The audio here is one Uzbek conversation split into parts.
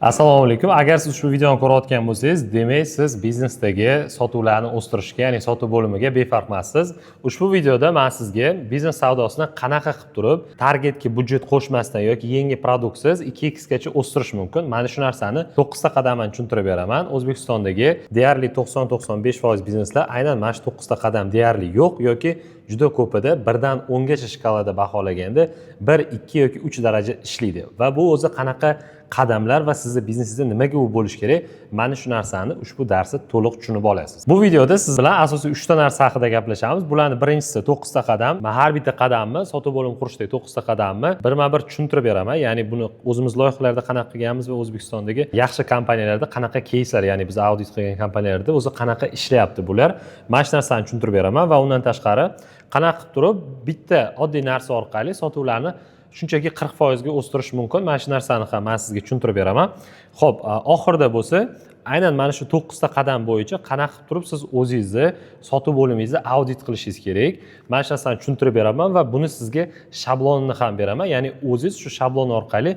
Assalomu alaykum. Agar siz ushbu videoni ko'rayotgan bo'lsangiz, demak siz biznesdagi sotuvlarni o'stirishga, ya'ni sotuv bo'limiga befarqmasiz. Ushbu videoda men sizga biznes savdosini qanaqa qilib turib, targetga budjet qo'shmasdan yoki yangi produktsiz 2x gacha o'stirish mumkin. Mana shu narsani 9 ta qadamdan tushuntirib beraman. O'zbekistondagi deyarli 90-95% bizneslar aynan mana shu 9 ta qadam deyarli yo'q yoki juda ko'pida 1 dan 10 gacha shkalada baholaganda 1, 2 yoki 3 daraja ishlaydi. Va bu o'zi qanaqa qadamlar va sizni biznesingizda nimaga u bo'lish kerak, mana shu narsani ushbu darsda to'liq tushunib olasiz. Bu videoda siz bilan asosiy 3 ta narsa haqida gaplashamiz. Bularning birinchisi 9 ta qadam. Men har bitta qadamni sotuv bo'limi qurishdagi 9 ta qadamni birma-bir tushuntirib beraman. Ya'ni buni o'zimiz loyihalarda qanaqa qilganmiz va O'zbekistondagi yaxshi kompaniyalarda qanaqa keyslar, ya'ni biz audit qilgan kompaniyalarda o'zi qanaqa ishlayapti bular. Mana shu narsani tushuntirib beraman va undan tashqari qanaqa qilib turib bitta oddiy narsa orqali sotuvlarni shunchaki 40% ga o'stirish mumkin. Mana shu narsani ham men sizga tushuntirib beraman. Xo'p, oxirida bo'lsa, aynan mana shu 9 ta qadam bo'yicha qanaqa qilib turib siz o'zingizni sotuv bo'limingizni audit qilishingiz kerak. Mana shu narsani tushuntirib beraman va buni sizga shablonini ham beraman. Ya'ni o'zingiz shu shablon orqali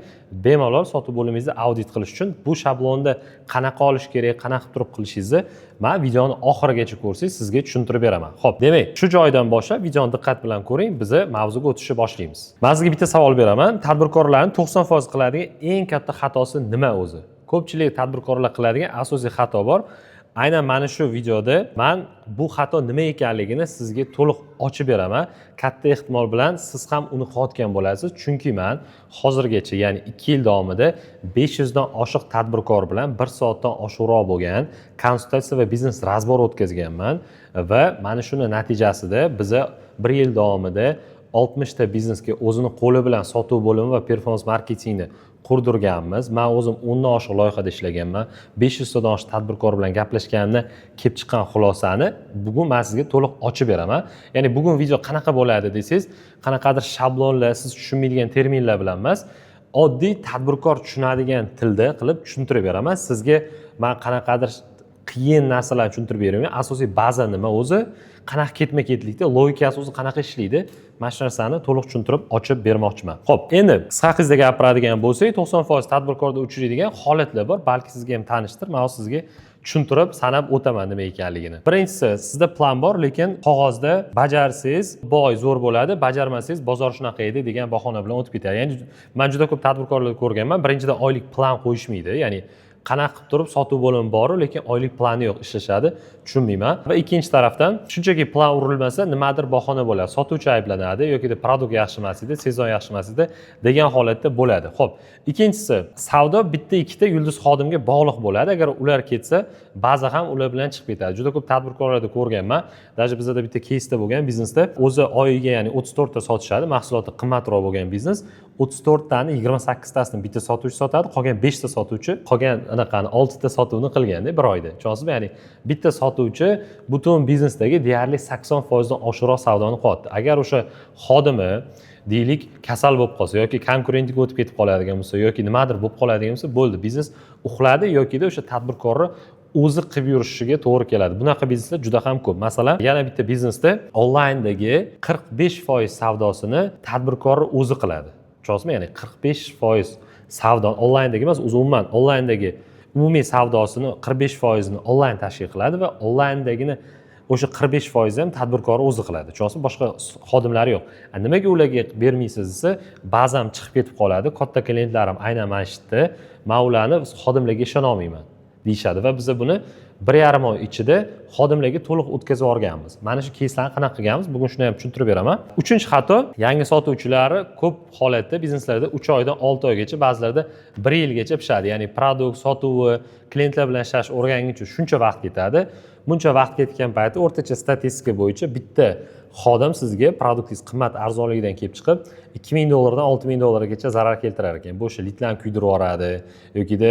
bemalol sotuv bo'limingizni audit qilish uchun bu shablonni qanaqa olish kerak, qanaqa turib qilishingizni men videoni oxirigacha ko'rsangiz sizga tushuntirib beraman. Xo'p, demak, shu joydan boshlab videoni diqqat bilan ko'ring, biz mavzuga o'tishni boshlaymiz. Men sizga bitta savol beraman. Tadbirkorlarning 90% qiladigan eng katta xatosi nima o'zi? Ko'pchilik tadbirkorlar qiladigan asosiy xato bor. Aynan mana shu videoda men bu xato nima ekanligini sizga to'liq ochib beraman. Katta ehtimol bilan siz ham uni qilayotgan bo'lasiz, chunki men hozirgacha, ya'ni 2 yil davomida 500 dan oshiq tadbirkor bilan 1 soatdan oshiqroq bo'lgan konsultatsiya va biznes razbor o'tkazganman va mana shuni natijasida biz 1 yil davomida 60 ta biznesga o'zini qo'li bilan sotuv bo'limi va performans marketingni qurdirganmiz. Men o'zim 10 dan oshiq loyihada ishlaganman. 500 tadan oshiq tadbirkor bilan gaplashganimda kelib chiqqan xulosani bugun men sizga to'liq ochib beraman. Ya'ni bugun video qanaqa bo'ladi desangiz, qanaqadir shablonlar, siz tushunmaydigan terminlar bilan emas, oddiy tadbirkor tushunadigan tilda qilib tushuntirib beraman. Sizga men qanaqadir qiyin narsalarni tushuntirib beraman. Asosiy baza nima o'zi, qanaqa ketma-ketlikda logikasi o'zi qanaqa ishlaydi, mana shu narsani to'liq tushuntirib ochib bermoqchiman. Xo'p, endi qisqa qizda gapiradigan bo'lsak, 90% tadbirkorda uchraydigan holatlar bor. Balki sizga ham tanishdir. Men sizga tushuntirib, sanab o'taman nima ekanligini. Birinchisi, sizda plan bor, lekin qog'ozda bajarsangiz boy zo'r bo'ladi, bajarmasangiz bozor shunaqa edi degan bahona bilan o'tib ketadi. Ya'ni men juda ko'p tadbirkorlarni ko'rganman. Birinchidan oylik plan qo'yishmaydi. Ya'ni qanaqa qilib turib sotuv bo'limi bor, lekin oylik plani yo'q, ishlashadi, tushunmayman. Va ikkinchi tarafdan shunchaki plan urilmasa, nimadir bahona bo'ladi. Sotuvchi ayblanadi yoki produkt yaxshi emas edi, sezon yaxshi emas edi degan holatda bo'ladi. Xo'p, ikkinchisi, savdo bitta ikkita yulduz xodimga bog'liq bo'ladi. Agar ular ketsa, baza ham ular bilan chiqib ketadi. Juda ko'p tadbirkorlarda ko'rganman. Даже bizda bitta keysda bo'lgan biznesda o'zi oyiga, ya'ni 34 ta sotishadi, mahsuloti qimmatroq bo'lgan biznes. 34 tani 28 tasini bitta sotuvchi sotadi, qolgan 5 ta sotuvchi, qolgan anaqani 6 ta sotuvni qilganda bir oyda. Tushunasizmi? Ya'ni bitta sotuvchi butun biznesdagi deyarli 80% dan oshiqroq savdoni qilyapti. Agar o'sha xodimi deylik kasal bo'lib qolsa yoki konkurentiga o'tib ketib qoladigan bo'lsa yoki nimadir bo'lib qoladigan bo'lsa, bo'ldi, biznes uxladi yoki-da o'sha tadbirkorni o'zi qilib yurishiga to'g'ri keladi. Bunaqa bizneslar juda ham ko'p. Masalan, yana bitta biznesda onlayndagi 45% savdosini tadbirkorni o'zi qiladi. Tushunasizmi? Ya'ni 45% savdo onlayndagi emas, umuman onlayndagi umumiy savdosini 45% ni onlayn tashkil qiladi va onlayndagini o'sha 45% ham tadbirkor o'zi qiladi. Tushunasizmi? Boshqa xodimlari yo'q. Nimaga ularga bermaysiz desa, ba'zan chiqib ketib qoladi. Katta klientlarim aynan mana shu yerda, men ularni xodimlarga ishona olmayman deyishadi va biz buni 1,5 oy ichida xodimlarga to'liq o'tkazib yuborganmiz. Mana shu keyslarni qanaqa qilganmiz, bugun shuni ham tushuntirib beraman. Uchinchi xato, yangi sotuvchilari ko'p holatda bizneslarda 3 oydan 6 oygacha, ba'zilarda 1 yilgacha pishadi. Ya'ni produkt sotuvi, klientlar bilan ishlash o'rganguncha shuncha vaqt ketadi. Buncha vaqt ketgan payti o'rtacha statistika bo'yicha bitta xodim sizga produktingiz qimmat arzonligidan kelib chiqib $2000 dan $6000 zarar keltirar ekan. Bu o'sha litlarni kuydirib yuboradi yoki-da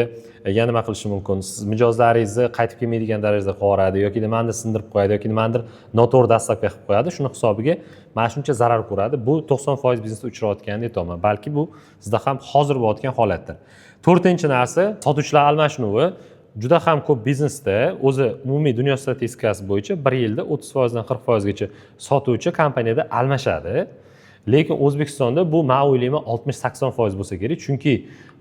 yana nima qilishi mumkin? Siz mijozlaringizni qaytib kelmaydigan darajada qilib yuboradi yoki nimadir sindirib qo'yadi yoki nimadir noto'g'ri dastlabki qilib qo'yadi. Shuni hisobiga mana shuncha zarar ko'radi. Bu 90% biznesda uchrayotganini aytaman. Balki bu sizda ham hozir bo'layotgan holatdir. To'rtinchi narsa, sotuvchilar almashinuvi. Juda ham ko'p biznesda o'zi umumiy dunyo statistikasi bo'yicha 1 yilda 30% dan 40% gacha sotuvchi kompaniyada almashadi. Lekin O'zbekistonda bu men o'ylayman 60-80% bo'lsa kerak, chunki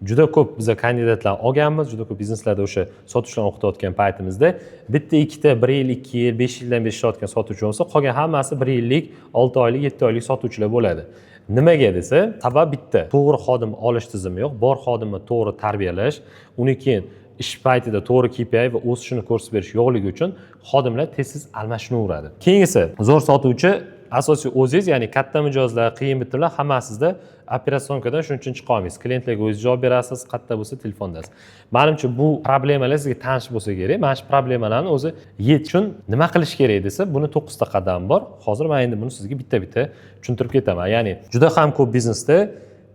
juda ko'p biz kandidatlar olganmiz, juda ko'p bizneslarda o'sha sotuvchilarni o'qitayotgan paytimizda bitta ikkita 1 yil, 2 yil, 5 yildan beri ishlayotgan sotuvchi bo'lsa, qolgan hammasi 1 yillik, 6 oylik, 7 oylik sotuvchilar bo'ladi. Nimaga desa, sabab bitta. To'g'ri xodim olish tizimi yo'q. Bor xodimni to'g'ri tarbiyalash, uni keyin ish paytida to'g'ri KPI va o'sishini ko'rsatib berish yo'qligi uchun xodimlar tez-tez almashinaveradi. Keyingisi, zo'r sotuvchi asosiy o'zingiz, ya'ni katta mijozlar, qiyin bitimlar hammasida operatsiyonkadan shuning uchun chiqa olmaysiz. Klientlarga o'zingiz javob berasiz, qayerda bo'lsa telefondasiz. Menimcha bu problemalar sizga tanish bo'lsa kerak. Mana shu problemalarni o'zi yechish uchun nima qilish kerak desa, buni 9 ta qadam bor. Hozir men endi buni sizga bitta-bitta tushuntirib ketaman. Ya'ni juda ham ko'p biznesda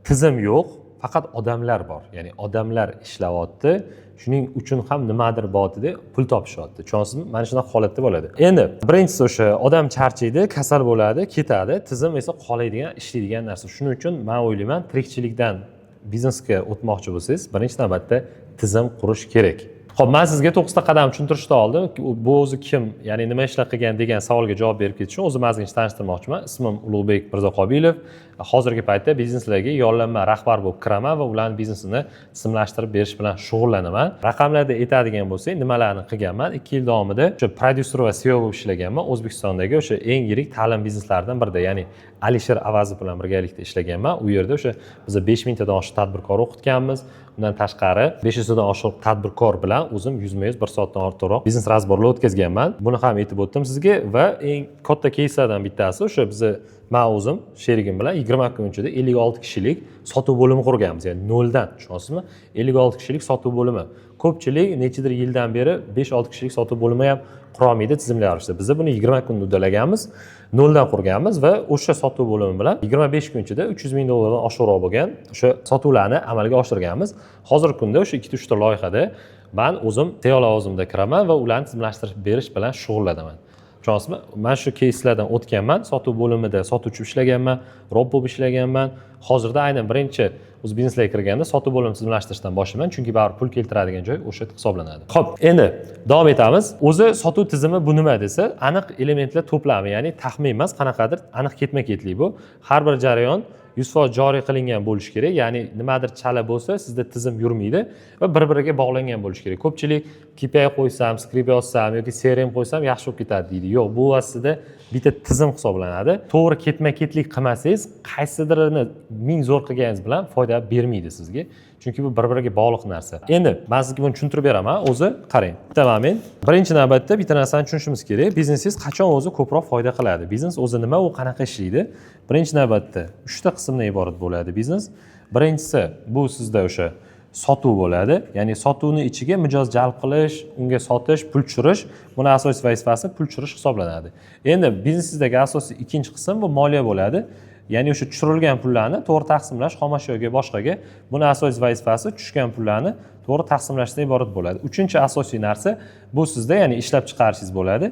tizim yo'q, faqat odamlar bor. Ya'ni odamlar ishlayapti. Shuning uchun ham nimadir botida pul topishyapti. Tushunasizmi? Mana shunaqa holatda bo'ladi. Endi birinchisi o'sha odam charchaydi, kasal bo'ladi, ketadi, tizim esa qoladigan, ishlaydigan narsa. Shuning uchun men o'ylayman, tirikchilikdan biznesga o'tmoqchi bo'lsangiz, birinchi navbatda tizim qurish kerak. Xo'p, men sizga 9 ta qadam tushuntirishni oldim. Bu o'zi kim, ya'ni nima ishlar qilgan degan savolga javob berib ketish uchun o'zim o'zimni tanishtirmoqchiman. Ismim Ulug'bek Mirzoqobilov. Hozirgi paytda bizneslarga yollanma rahbar bo'lib kiraman va ularning biznesini tizimlashtirib berish bilan shug'ullanaman. Raqamlarda aytadigan bo'lsak, nimalarni qilganman? 2 yil davomida o'sha prodyuser va CEO bo'lib ishlaganman. O'zbekistondagi o'sha eng yirik ta'lim bizneslaridan birida, ya'ni Alisher Avazov bilan birgalikda ishlaganman. U yerda o'sha biz 5000 tadan oshiq tadbirkor o'qitganmiz. Undan tashqari 500 tadan oshiq tadbirkor bilan o'zim 100 1 soatdan ortiqroq biznes razborlar o'tkazganman. Buni ham aytib o'tdim sizga va eng katta keyslardan bittasi o'sha bizni men o'zim sherigim bilan 20 kun ichida 56 kishilik sotuv bo'limi qurganmiz. Ya'ni noldan, tushunasizmi? 56 kishilik sotuv bo'limi. Ko'pchilik nechidir yildan beri 5-6 kishilik sotuv bo'limi ham qura olmaydi tizimli ravishda. Biz buni 20 kunda uddalaganmiz, noldan qurganmiz va o'sha sotuv bo'limi bilan 25 kun ichida 300 ming dollardan oshiqroq bo'lgan o'sha sotuvlarni amalga oshirganmiz. Hozirgi kunda o'sha 2-3 ta loyihada men o'zim CEO lavozimida kiraman va ularni tizimlashtirib berish bilan shug'ullanaman. Tushunasizmi? Men shu keyslardan o'tganman, sotuv bo'limida sotuvchi ishlaganman, rob bo'lib ishlaganman. Hozirda aynan birinchi o'z bizneslarga kirganda sotuv bo'limini tizimlashtirishdan boshlayman, chunki baribir pul keltiradigan joy o'sha hisoblanadi. Xo'p, endi davom etamiz. O'zi sotuv tizimi bu nima desa, aniq elementlar to'plami, ya'ni taxmin emas, qanaqadir aniq ketma-ketlik bu. Har bir jarayon 100% joriy qilingan bo'lishi kerak. Ya'ni nimadir chala bo'lsa, sizda tizim yurmaydi va bir-biriga bog'langan bo'lishi kerak. Ko'pchilik KPI qo'ysam, skript yozsam yoki CRM qo'ysam yaxshi bo'lib ketadi deydi. Yo'q, bu aslida bitta tizim hisoblanadi. To'g'ri ketma-ketlik qilmasangiz, qaysidirini ming zo'r qilganingiz bilan foyda bermaydi sizga. Chunki bu bir-biriga bog'liq narsa. Endi men sizga buni tushuntirib beraman. O'zi qarang. Bitta moment. Birinchi navbatda bitta narsani tushunishimiz kerak. Biznesingiz qachon o'zi ko'proq foyda qiladi? Biznes o'zi nima, u qanaqa ishlaydi? Birinchi navbatda 3 ta qismdan iborat bo'ladi biznes. Birinchisi bu sizda o'sha sotuv bo'ladi. Ya'ni sotuvni ichiga mijoz jalb qilish, unga sotish, pul tushirish, buni asosiy vazifasi pul tushirish hisoblanadi. Endi biznesingizdagi asosiy ikkinchi qism bu moliya bo'ladi. Ya'ni o'sha tushirilgan pullarni to'g'ri taqsimlash, xomashyoga, boshqaga, buni asosiy vazifasi tushgan pullarni to'g'ri taqsimlashdan iborat bo'ladi. Uchinchi asosiy narsa bu sizda, ya'ni ishlab chiqarishingiz bo'ladi.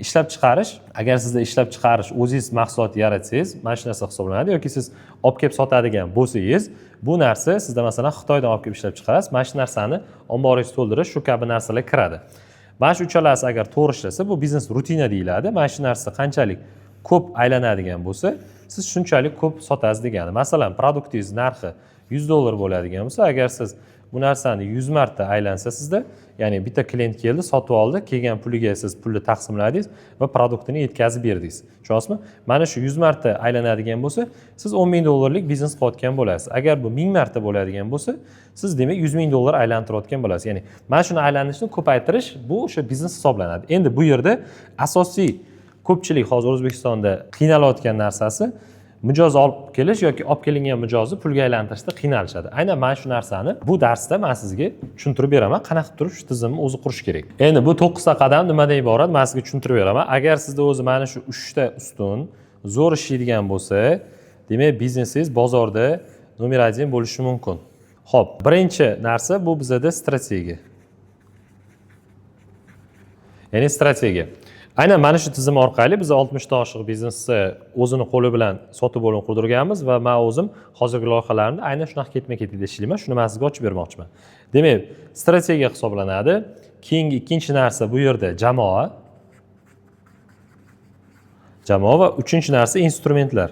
Ishlab chiqarish, agar sizda ishlab chiqarish, o'zingiz mahsulot yaratsangiz, mana shu narsa hisoblanadi yoki siz olib kelib sotadigan bo'lsangiz, bu narsa sizda masalan Xitoydan olib kelib ishlab chiqarasiz, mana shu narsani omboringizni to'ldirish, shu kabi narsalar kiradi. Mana shu uchalasi agar to'g'ri ishlasa, bu biznes rutina deyiladi. Mana shu narsa qanchalik ko'p aylanadigan bo'lsa, siz shunchalik ko'p sotasiz degani. Masalan, produktingiz narxi 100 dollar bo'ladigan bo'lsa, agar siz bu narsani 100 marta aylansa sizda, ya'ni bitta klient keldi, sotib oldi, kelgan puliga siz pulni taqsimladingiz va produktini yetkazib berdingiz. Tushunasizmi? Mana shu 100 marta aylanadigan bo'lsa, siz 10 ming dollarlik biznes qilayotgan bo'lasiz. Agar bu 1000 marta bo'ladigan bo'lsa, siz demak 100 ming dollar aylantirayotgan bo'lasiz. Ya'ni mana shuni aylanishni ko'paytirish bu o'sha biznes hisoblanadi. Endi bu yerda asosiy ko'pchilik hozir O'zbekistonda qiynalayotgan narsasi mijoz olib kelish yoki olib kelingan mijozni pulga aylantirishda qiynalishadi. Aynan mana shu narsani bu darsda men sizga tushuntirib beraman, qanaqa turib shu tizimni o'zi qurish kerak. Endi bu 9 ta qadam nimadan iborat, men sizga tushuntirib beraman. Agar sizda o'zi mana shu 3 ta ustun zo'r ishlaydigan bo'lsa, demak biznesingiz bozorda nomer 1 bo'lishi mumkin. Xo'p, birinchi narsa bu bizda strategiya. Ya'ni strategiya. Aynan mana shu tizim orqali biz 60 dan oshiq biznesni o'zini qo'li bilan sotib bo'lib qurdirganmiz va men o'zim hozirgi loyihalarimda aynan shunaqa ketma-ketlikda ishlayman. Shuni men sizga ochib bermoqchiman. Demak, strategiya hisoblanadi. Keyingi ikkinchi narsa bu yerda jamoa. Jamoa va uchinchi narsa instrumentlar.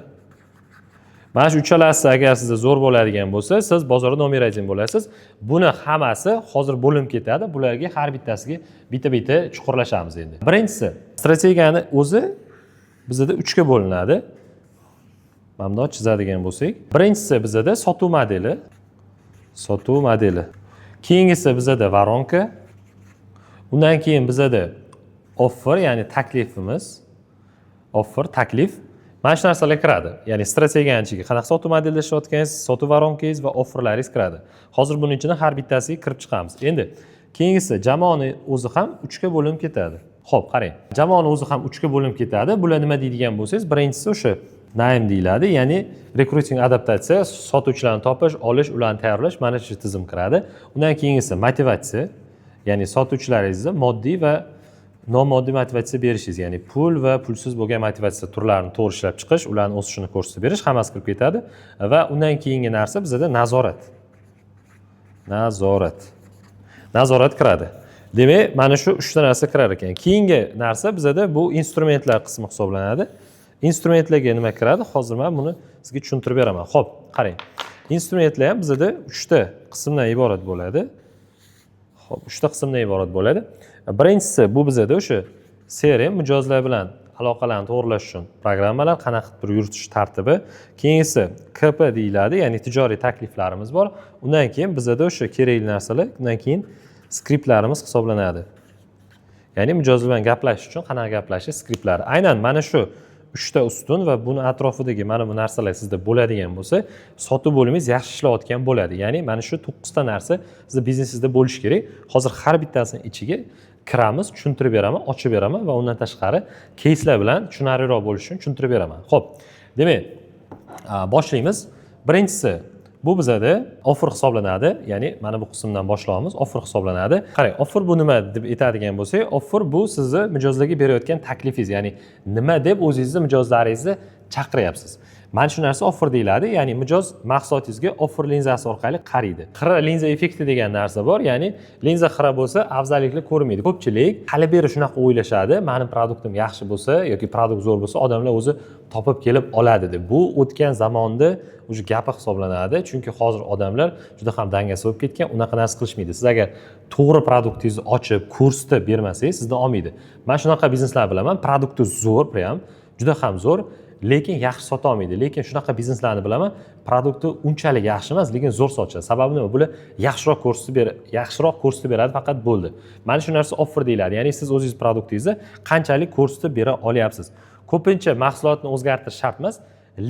Mana shu uchalasi agar sizga zo'r bo'ladigan bo'lsa, siz bozorda nomer-1 bo'lasiz. Buni hammasi hozir bo'linib ketadi. Bularga har bittasiga bitta-bitta chuqurlashamiz endi. Birinchisi, strategiyani o'zi bizda 3 ga bo'linadi. Mana bundoq chizadigan bo'lsak, birinchisi bizda sotuv modeli. Sotuv modeli. Keyingisi bizda varonka. Undan keyin bizda offer, ya'ni taklifimiz. Offer, taklif. Mana shu narsalar kiradi. Ya'ni strategiyani ichiga qanaqa sotuv modelida ishlayotganingiz, sotuv varonkangiz va offerlaringiz kiradi. Hozir buning ichidan har bittasiga kirib chiqamiz. Endi keyingisi jamoani o'zi ham 3 ga bo'linib ketadi. Xo'p, qarang. Jamoani o'zi ham 3 ga bo'linib ketadi. Bular nima deydigan bo'lsangiz, birinchisi o'sha naim deyiladi, ya'ni rekruting adaptatsiya, sotuvchilarni topish, olish, ularni tayyorlash, mana shu tizim kiradi. Undan keyingisi motivatsiya, ya'ni sotuvchilaringizni moddiy va nomoddiy motivatsiya berishingiz, ya'ni pul va pulsiz bo'lgan motivatsiya turlarini to'g'ri ishlab chiqish, ularni o'sishini ko'rsatib berish, hammasi kirib ketadi. Va undan keyingi narsa bizda nazorat. Nazorat kiradi. Demak, mana shu 3 ta narsa kirar ekan. Keyingi narsa bizda bu instrumentlar qismi hisoblanadi. Instrumentlarga nima kiradi? Hozir men buni sizga tushuntirib beraman. Xo'p, qarang. Instrumentlar ham bizda 3 ta qismdan iborat bo'ladi. Xo'p, 3 ta qismdan iborat bo'ladi. Birinchisi bu bizda o'sha CRM mijozlar bilan aloqalarni to'g'rilash uchun programmalar, qanaqa qilib yuritish tartibi. Keyingisi KP deyiladi, ya'ni tijoriy takliflarimiz bor. Undan keyin bizda o'sha kerakli narsalar, undan keyin skriptlarimiz hisoblanadi. Ya'ni mijozlar bilan gaplashish uchun qanaqa gaplashish skriptlari. Aynan mana shu 3 ta ustun va buni atrofidagi mana bu narsalar sizda bo'ladigan bo'lsa, sotuv bo'limingiz yaxshi ishlayotgan bo'ladi. Ya'ni mana shu 9 ta narsa sizning biznesingizda bo'lishi kerak. Hozir har bittasining ichiga kiramiz, tushuntirib beraman, ochib beraman va undan tashqari keyslar bilan tushunarliroq bo'lishi uchun tushuntirib beraman. Xo'p, demak, boshlaymiz. Birinchisi bu bizada offer hisoblanadi, ya'ni mana bu qismdan boshlaymiz. Offer hisoblanadi. Qarang, offer bu nima deb aytadigan bo'lsak, offer bu sizni mijozlarga berayotgan taklifingiz, ya'ni nima deb o'zingizni mijozlaringizni chaqiryapsiz. Mana shu narsa offer deyiladi, ya'ni mijoz mahsulotingizga offer linzasi orqali qaraydi. Xira linza effekti degan narsa bor, ya'ni linza xira bo'lsa, afzalliklar ko'rmaydi. Ko'pchilik hali beri shunaqa o'ylashadi, mening produktim yaxshi bo'lsa yoki produkt zo'r bo'lsa, odamlar o'zi topib kelib oladi deb. Bu o'tgan zamonda o'sha gapi hisoblanadi, chunki hozir odamlar juda ham dangasa bo'lib ketgan, unaqa narsa qilishmaydi. Siz agar to'g'ri produktingizni ochib, kursda bermasangiz, sizdan olmaydi. Men shunaqa bizneslar bilaman, produkti zo'r, prям juda ham zo'r, lekin yaxshi sota olmaydi. Lekin shunaqa bizneslarni bilaman, produkti unchalik yaxshi emas, lekin zo'r sotadi. Sababi nima? Bular yaxshiroq ko'rsatib beradi, faqat bo'ldi. Mana shu narsa offer deyiladi. Ya'ni siz o'zingiz produktingizni qanchalik ko'rsatib bera olyapsiz. Ko'pincha mahsulotni o'zgartirish shart emas,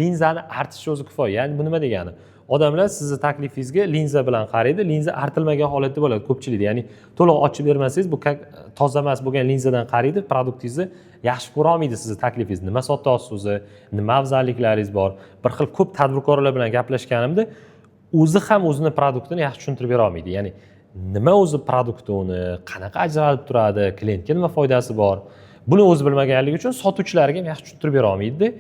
linzani artish o'zi kifoya. Ya'ni bu nima degani? Odamlar sizni taklifingizga linza bilan qaraydi, linza artilmagan holatda bo'ladi ko'pchilikda. Ya'ni to'liq ochib bermasangiz, bu toza emas bo'lgan linzadan qaraydi, produktingizni yaxshi ko'ra olmaydi sizni taklifingizni. Nima sotyapsiz o'zi, nima afzalliklaringiz bor. Bir xil ko'p tadbirkorlar bilan gaplashganimda, o'zi ham o'zini produktini yaxshi tushuntirib bera olmaydi. Ya'ni nima o'zi produkti uni, qanaqa ajralib turadi, klientga nima foydasi bor. Buni o'zi bilmaganligi uchun sotuvchilarga ham yaxshi tushuntirib bera olmaydi.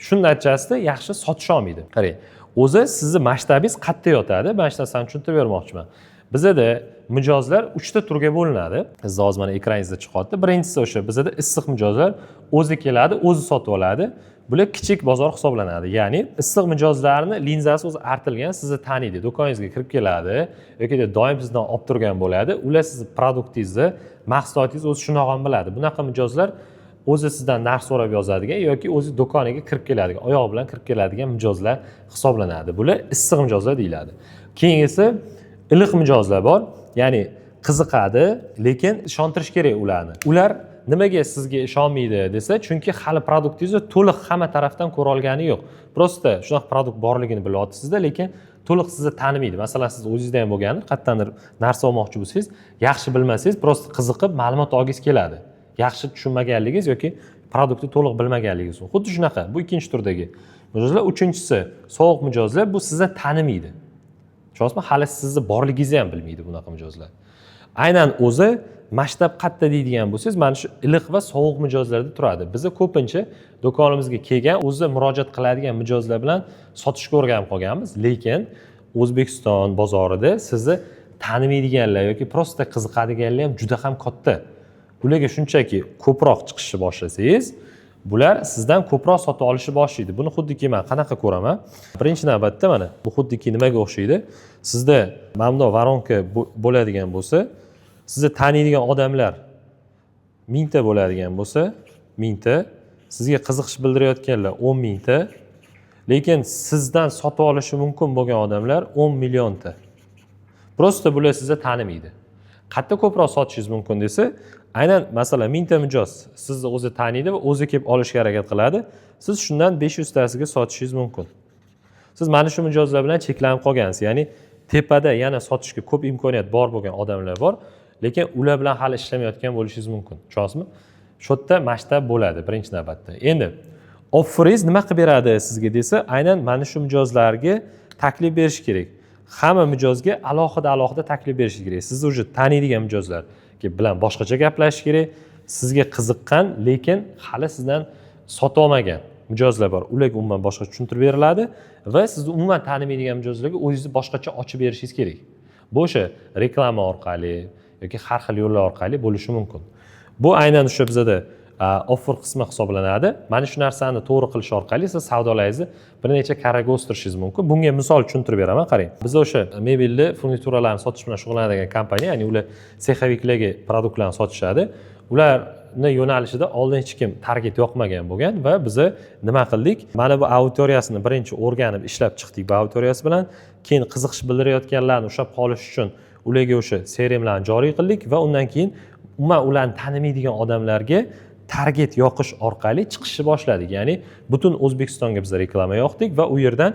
Shuning natijasida yaxshi sotisha olmaydi. Qarang, o'zi sizni masshtabingiz qayerda yotadi? Mana shu narsani tushuntirib bermoqchiman. Bizda mijozlar 3 ta turga bo'linadi. Siz hozir mana ekraningizda chiqyapti. Birinchisi o'sha bizda issiq mijozlar, o'zi keladi, o'zi sotib oladi. Bular kichik bozor hisoblanadi. Ya'ni issiq mijozlarni linzasi o'zi artilgan, sizni taniydi, do'koningizga kirib keladi yoki doim sizdan olib turgan bo'ladi. Ular sizni produktingizni, mahsulotingiz o'zi shunaqa biladi. Bunaqa mijozlar o'zi sizdan narx so'rab yozadigan yoki o'zi do'koniga kirib keladigan, oyoq bilan kirib keladigan mijozlar hisoblanadi. Bular issiq mijozlar deyiladi. Keyingisi iliq mijozlar bor, ya'ni qiziqadi, lekin ishontirish kerak ularni. Ular nimaga sizga ishonmaydi desa, chunki hali produktingizni to'liq hamma tarafdan ko'ra olgani yo'q. Prosta shunaqa produkt borligini bilyapsizda, lekin to'liq sizni tanimaydi. Masalan, siz o'zingizda ham bo'lgan qattandir narsa olmoqchi bo'lsangiz, yaxshi bilmasangiz, prosta qiziqib ma'lumot olgingiz keladi. Yaxshi tushunmaganligingiz yoki produktni to'liq bilmaganligingiz. Xuddi shunaqa. Bu ikkinchi turdagi mijozlar. Uchinchisi sovuq mijozlar, bu sizni tanimaydi. Tushunasizmi? Hali sizni borligingizni ham bilmaydi bunaqa mijozlar. Aynan o'zi masshtab qayerda deydigan bo'lsangiz, mana shu iliq va sovuq mijozlarda turadi. Biz ko'pincha do'konimizga kelgan, o'zi murojaat qiladigan mijozlar bilan sotishga o'rganib qolganmiz, lekin O'zbekiston bozorida sizni tanimaydiganlar yoki prosta qiziqadiganlar ham juda ham katta. Ularga shunchaki ko'proq chiqishni boshlasangiz, bular sizdan ko'proq sotib olishni boshlaydi. Buni xuddiki men qanaqa ko'raman? Birinchi navbatda mana bu xuddiki nimaga o'xshaydi? Sizda mana bunday voronka bo'ladigan bo'lsa, sizni taniydigan odamlar 1000 ta bo'ladigan bo'lsa, 1000 ta, sizga qiziqish bildirayotganlar 10 mingta, lekin sizdan sotib olishi mumkin bo'lgan odamlar 10 millionta. Prosta bular sizni tanimaydi. Qayerda ko'proq sotishingiz mumkin desa, aynan masalan 1000 ta mijoz sizni o'zi taniydi va o'zi kelib olishga harakat qiladi. Siz shundan 500 tasiga sotishingiz mumkin. Siz mana shu mijozlar bilan cheklanib qolgansiz. Ya'ni tepada yana sotishga ko'p imkoniyat bor bo'lgan odamlar bor, lekin ular bilan hali ishlamayotgan bo'lishingiz mumkin. Tushunasizmi? Shu yerda masshtab bo'ladi birinchi navbatda. Endi offeringiz nima qilib beradi sizga desa, aynan mana shu mijozlarga taklif berish kerak. Hamma mijozga alohida taklif berish kerak. Siz уже taniydigan mijozlar bilan boshqacha gaplashish kerak. Sizga qiziqqan, lekin hali sizdan sota olmagan mijozlar bor. Ularga umuman boshqa tushuntirib beriladi va sizni umuman tanimaydigan mijozlarga o'zingizni boshqacha ochib berishingiz kerak. Bu o'sha reklama orqali yoki har xil yo'llar orqali bo'lishi mumkin. Bu aynan o'sha bizada offer qismi hisoblanadi. Mana shu narsani to'g'ri qilish orqali siz savdolaringizni bir necha karraga o'stirishingiz mumkin. Bunga misol tushuntirib beraman, qarang. Biz o'sha mebelli furnituralarni sotish bilan shug'ullanadigan kompaniya, ya'ni ular sexaviklarga produktlarni sotishadi. Ularni yo'nalishida oldin hech kim target yoqmagan bo'lgan va biz nima qildik? Mana bu auditoriyasini birinchi o'rganib ishlab chiqdik bu auditoriyasi bilan. Keyin qiziqish bildirayotganlarni ushlab qolish uchun ularga o'sha CRMlarni joriy qildik va undan keyin umuman ularni tanimaydigan odamlarga target yoqish orqali chiqishni boshladik. Ya'ni butun O'zbekistonga biz reklama yoqdik va u yerdan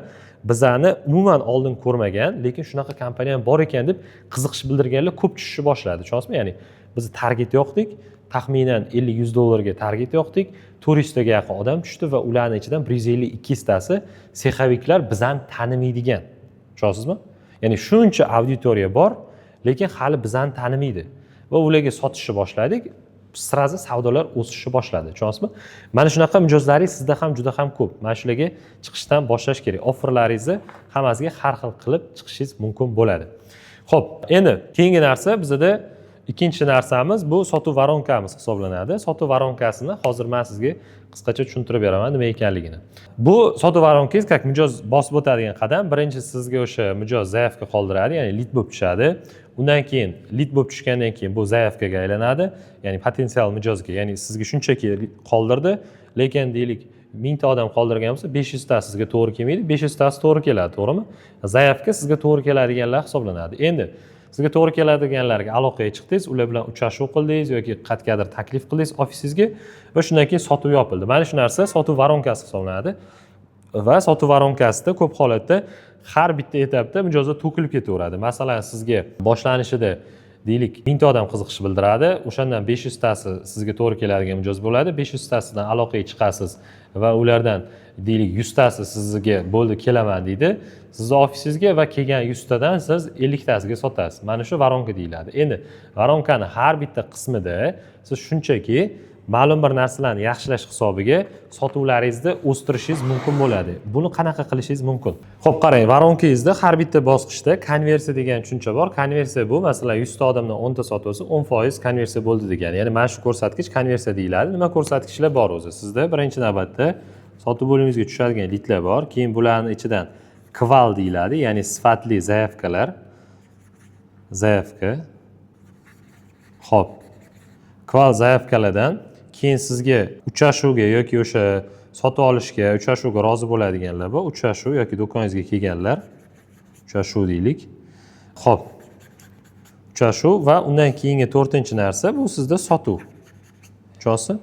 bizani umuman oldin ko'rmagan, lekin shunaqa kompaniya ham bor ekan deb qiziqish bildirganlar ko'p tushishni boshladi. Tushunasizmi? Ya'ni biz target yoqdik, taxminan 50-100 dollarga target yoqdik, 400 taga yaqin odam tushdi va ularning ichidan 150-200 tasi sexaviklar bizani tanimaydigan. Tushunasizmi? Ya'ni shuncha auditoriya bor, lekin hali bizani tanimaydi va ularga sotishni boshladik. Sirazi savdolar o'sishni boshladi. Tushunasizmi? Mana shunaqa mijozlaringiz sizda ham juda ham ko'p. Mana shularga chiqishdan boshlash kerak. Offerlaringizni hammasiga har xil qilib chiqishingiz mumkin bo'ladi. Xo'p, endi keyingi narsa bizda ikkinchi narsamiz bu sotuv voronkamiz hisoblanadi. Sotuv voronkasini hozir men sizga qisqacha tushuntirib beraman nima ekanligini. Bu sotuv voronkangiz как mijoz bosib o'tadigan qadam. Birinchi sizga o'sha mijoz zaявка qoldiradi, ya'ni lead bo'lib tushadi. Undan keyin lead bo'lib tushgandan keyin bu zaявкаga aylanadi, ya'ni potensial mijozga, ya'ni sizga shunchaki qoldirdi, lekin deylik 1000 ta odam qoldirgan bo'lsa 500 ta sizga to'g'ri kelmaydi, 500 tasi to'g'ri keladi, to'g'rimi? Zaявка sizga to'g'ri keladiganlar hisoblanadi. Endi sizga to'g'ri keladiganlarga aloqaga chiqdingiz, ular bilan uchrashuv qildingiz yoki qatqadir taklif qildingiz ofisingizga va shundan keyin sotuv yopildi. Mana shu narsa sotuv voronkasi hisoblanadi. Va sotuv voronkasida ko'p holatda har bitta etapda mijozlar to'kilib ketaveradi. Masalan, sizga boshlanishida deylik 1000 ta odam qiziqish bildiradi, o'shandan 500 tasi sizga to'g'ri keladigan mijoz bo'ladi. 500 tasidan aloqaga chiqasiz va ulardan deylik 100 tasi sizga bo'ldi kelaman deydi. Sizni ofisingizga va kelgan 100 tadan siz 50 tasiga sotasiz. Mana shu voronka deyiladi. Endi voronkani har bitta qismida siz shunchaki ma'lum bir narsalarni yaxshilash hisobiga sotuvlaringizni o'stirishingiz mumkin bo'ladi. Buni qanaqa qilishingiz mumkin? Xo'p, qarang, voronkangizda har bitta bosqichda konversiya degan tushuncha bor. Konversiya bu, masalan, 100 ta odamdan 10 ta sotib olsa, 10% konversiya bo'ldi degani. Ya'ni mana shu ko'rsatkich konversiya deyiladi. Nima ko'rsatkichlar bor o'zi? Sizda birinchi navbatda sotuv bo'limingizga tushadigan lidlar bor. Keyin bularning ichidan kval deyiladi, ya'ni sifatli zaявкаlar. Zaявка. Xo'p. Kval zaявкаlardan keyin sizga uchrashuvga yoki o'sha sotib olishga, uchrashuvga rozi bo'ladiganlar bor. Uchrashuv yoki do'koningizga kelganlar. Uchrashuv deylik. Xo'p. Uchrashuv va undan keyingi to'rtinchi narsa bu sizda sotuv. Tushunasizmi?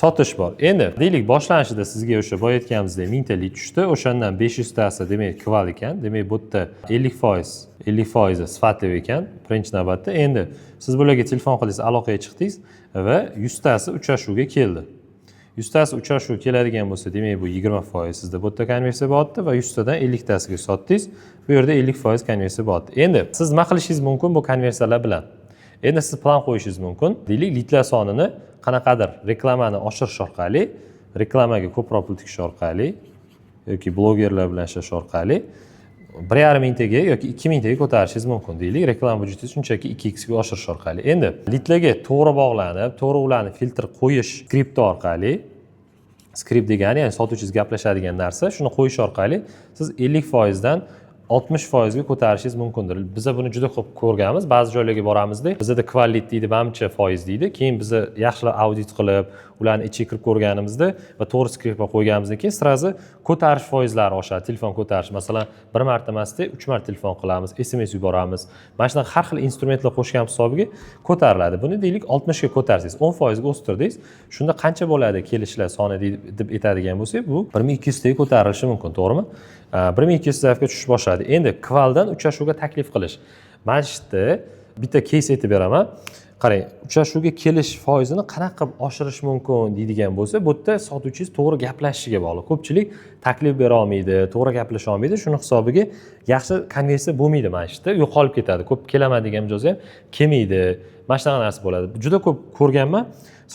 Sotish bor. Endi deylik boshlanishida sizga o'sha boya aytganimizdek 1000 ta lead tushdi. O'shandan 500 tasi demak kval ekan. Demak bu yerda 50% sifatli ekan birinchi navbatda. Endi siz bularga telefon qildingiz, aloqaga chiqdingiz va 100 tasi uchrashuvga keldi. 100 tasi uchrashuv keladigan bo'lsa, demak bu 20% sizda bu yerda konversiya bo'lyapti va 100 tadan 50 tasiga sotdingiz. Bu yerda 50% konversiya bo'lyapti. Endi siz nima qilishingiz mumkin bu konversiyalar bilan? Endi siz plan qo'yishingiz mumkin. Deylik, lidlar sonini qanaqadir reklamani oshirish orqali, reklamaga ko'proq pul tikish orqali yoki blogerlar bilan ishlash orqali 1,5 mingtaga yoki 2 mingtaga ko'tarishingiz mumkin. Deylik, reklama budjetingizni shunchaki 2x ga oshirish orqali. Endi lidlarga to'g'ri bog'lanib, to'g'ri ularni filtr qo'yish skripti orqali skript degani, ya'ni sotuvchingiz gaplashadigan narsa. Shuni qo'yish orqali siz 50% dan 60% ga ko'tarishingiz mumkindir. Biz buni juda ko'p ko'rganmiz. Ba'zi joylarga boramizda, bizda quality deydi, manimcha foiz deydi. Keyin biz yaxshilab audit qilib, ularni ichiga kirib ko'rganimizda va to'g'ri skriptga qo'yganimizdan keyin sirazi ko'tarish foizlari oshadi. Telefon ko'tarish, masalan, bir marta emasda 3 marta telefon qilamiz, SMS yuboramiz. Mana shunaqa har xil instrumentlar qo'shgan hisobiga ko'tariladi. Buni deylik 60 ga ko'tarsangiz, 10% ga o'stirdingiz. Shunda qancha bo'ladi kelishlar soni deb aytadigan bo'lsak, bu 1200 taga ko'tarilishi mumkin, to'g'rimi? 1200 zaifga tushish boshladi. Endi kvaldan uchrashuvga taklif qilish. Mana shu yerda bitta case aytib beraman. Qarang, uchrashuvga kelish foizini qanaqa qilib oshirish mumkin deydigan bo'lsa, bu yerda sotuvchingiz to'g'ri gaplashishiga bog'liq. Ko'pchilik taklif bera olmaydi, to'g'ri gaplasha olmaydi. Shuni hisobiga yaxshi konversiya bo'lmaydi mana shu yerda, yo'qolib ketadi. Ko'p kelaman degan mijoz ham kelmaydi. Mana shunaqa narsa bo'ladi. Juda ko'p ko'rganman.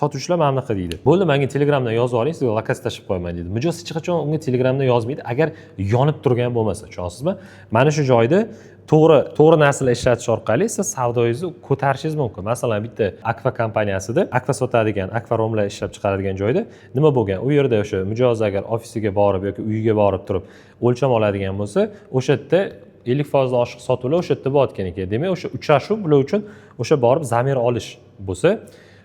Sotuvchilar mana bunaqa deydi. Bo'ldi, menga Telegramdan yozib oling, sizga lokal tashib qo'yaman deydi. Mijoz hech qachon unga Telegramdan yozmaydi, agar yonib turgan bo'lmasa, tushunasizmi? Mana shu joyda to'g'ri narsalar ishlatish orqali siz savdoyingizni ko'tarishingiz mumkin. Masalan, bitta Akfa kompaniyasida Akfa sotadigan, Akfa romlar ishlab chiqaradigan joyda nima bo'lgan? U yerda o'sha mijoz agar ofisiga borib yoki uyiga borib turib o'lcham oladigan bo'lsa, o'sha yerda 50% oshiq sotuvlar o'sha yerda bo'layotgan ekan. Demak, o'sha uchrashuv bular uchun o'sha borib zamir olish bo'lsa,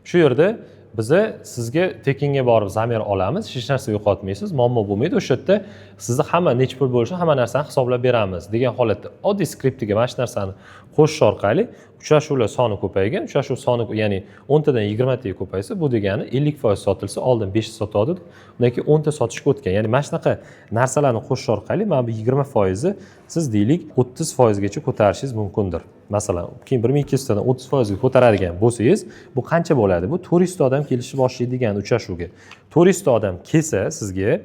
shu yerda biza sizga tekinga borib zamir olamiz, hech narsa yo'qotmaysiz, muammo bo'lmaydi. O'sha yerda sizni hamma necha pul bo'lishini, hamma narsani hisoblab beramiz degan holatda oddiy skriptiga mana shu narsani qo'shish orqali uchrashuvlar soni ko'paygan. Uchrashuv soni, ya'ni 10 tadan 20 taga ko'paysa, bu degani 50% sotilsa, oldin 5 ta sotadi, undan keyin 10 ta sotishga o'tgan. Ya'ni mana shunaqa narsalarni qo'shish orqali mana bu 20% siz deylik 30% gacha ko'tarishingiz mumkindir. Masalan, keyin 1200 tadan 30% ga ko'taradigan bo'lsangiz, bu qancha bo'ladi? Bu 400 ta odam kelishni boshlaydigan uchrashuvga. 400 ta odam kelsa sizga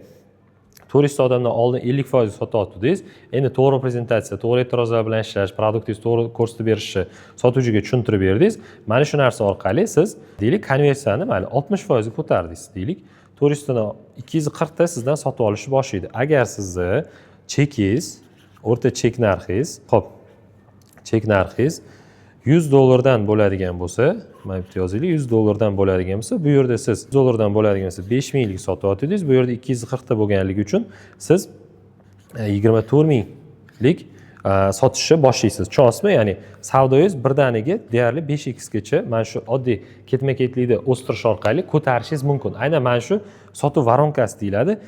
400 ta odamdan oldin 50% sotyaptidingiz. Endi to'g'ri prezentatsiya, to'g'ri e'tirozlar bilan ishlash, produktingizni to'g'ri ko'rsatib berishni sotuvchiga tushuntirib berdingiz. Mana shu narsa orqali siz deylik konversiyani mayli 60% ga ko'tardingiz deylik. 400 tadan 240 ta sizdan sotib olishni boshlaydi. Agar sizni chekingiz, o'rta chek narxingiz, xo'p, chek narxingiz $100 bo'ladigan bo'lsa, mana bu yerda yozaylik, $100 bo'ladigan bo'lsa, bu yerda siz $100 bo'ladigan bo'lsa 5000 lik sotyaptidingiz. Bu yerda 240 ta bo'lganligi uchun siz 24000 lik sotishni boshlaysiz. Tushunasizmi? Ya'ni savdoyingiz birdaniga deyarli 5x gacha mana shu oddiy ketma-ketlikda o'stirish orqali ko'tarishingiz mumkin. Aynan mana shu sotuv voronkasi deyiladi.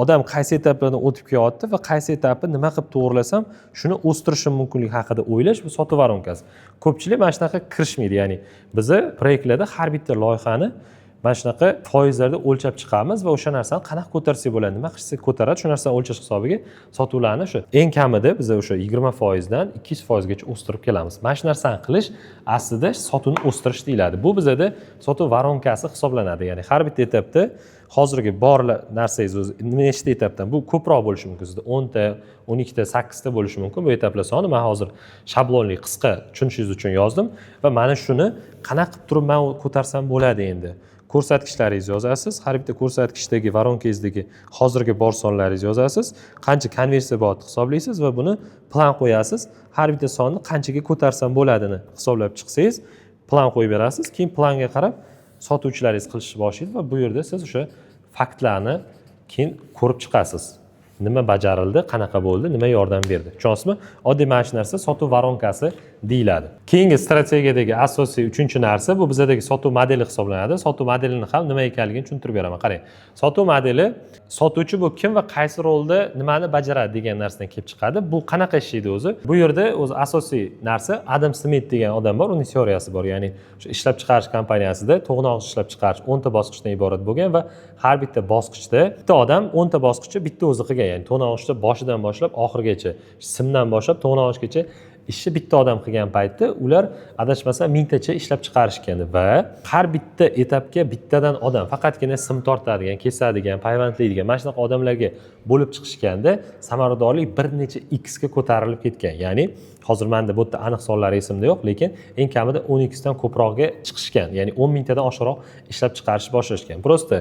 Odam qaysi etaplardan o'tib kelyapti va qaysi etapni nima qilib to'g'rilasam shuni o'stirishim mumkinligi haqida o'ylash, bu sotuv voronkasi. Ko'pchilik mana shunaqa kirishmaydi. Ya'ni bizni proyektlarda har bitta loyihani mana shunaqa foizlarda o'lchab chiqamiz va o'sha narsani qanaqa ko'tarsak bo'ladi, nima qilsak ko'taradi, shu narsani o'lchash hisobiga sotuvlarni shu eng kamida biz o'sha 20% dan 200% gacha o'stirib kelamiz. Mana shu narsani qilish aslida sotuvni o'stirish deyiladi. Bu bizada sotuv voronkasi hisoblanadi. Ya'ni har bitta etapda hozirgi bor narsangiz o'zi nechta etapdan bu ko'proq bo'lishi mumkin. Sizda 10 ta, 12 ta, 8 ta bo'lishi mumkin bu etaplar soni. Men hozir shablonli qisqa tushunishingiz uchun yozdim va mana shuni qanaqa qilib turib men ko'tarsam bo'ladi endi. Ko'rsatkichlaringizni yozasiz, har bitta ko'rsatkichdagi voronkangizdagi hozirgi bor sonlaringizni yozasiz, qancha konversiya bor hisoblaysiz va buni plan qo'yasiz. Har bitta sonni qanchaga ko'tarsam bo'ladini hisoblab chiqsangiz, plan qo'yib berasiz. Keyin planga qarab sotuvchilaringiz qilishni boshlaydi va bu yerda siz o'sha faktlarni keyin ko'rib chiqasiz. Nima bajarildi, qanaqa bo'ldi, nima yordam berdi. Tushunasizmi? Oddiy mana shu narsa sotuv voronkasi deyiladi. Keyingi strategiyadagi asosiy 3-narsa bu bizdagi sotuv modeli hisoblanadi. Sotuv modelini ham nima ekanligini tushuntirib beraman. Qarang. Sotuv modeli sotuvchi bu kim va qaysi rolda nimani bajaradi degan narsadan kelib chiqadi. Bu qanaqa ishlaydi o'zi? Bu yerda o'zi asosiy narsa Adam Smith degan odam bor, uning teoriyasi bor. Ya'ni o'sha ishlab chiqarish kompaniyasida to'g'anoq ishlab chiqarish 10 ta bosqichdan iborat bo'lgan va har bitta bosqichda bitta odam 10 ta bosqichni bitta o'zi qilgan. Ya'ni to'g'anoqishda boshidan boshlab oxirigacha, simdan boshlab to'g'anoqishgacha ishni bitta odam qilgan paytda ular adashmasam 1000 tacha ishlab chiqarishgan va har bitta etapga bittadan odam faqatgina sim tortadigan, kesadigan, payvandlaydigan mana shunaqa odamlarga bo'lib chiqishganda samaradorlik bir necha x ga ko'tarilib ketgan. Ya'ni hozir menda bu yerda aniq sonlar esimda yo'q, lekin eng kamida 10x dan ko'proqga chiqishgan. Ya'ni 10 mingtadan oshiqroq ishlab chiqarishni boshlashgan. Prosta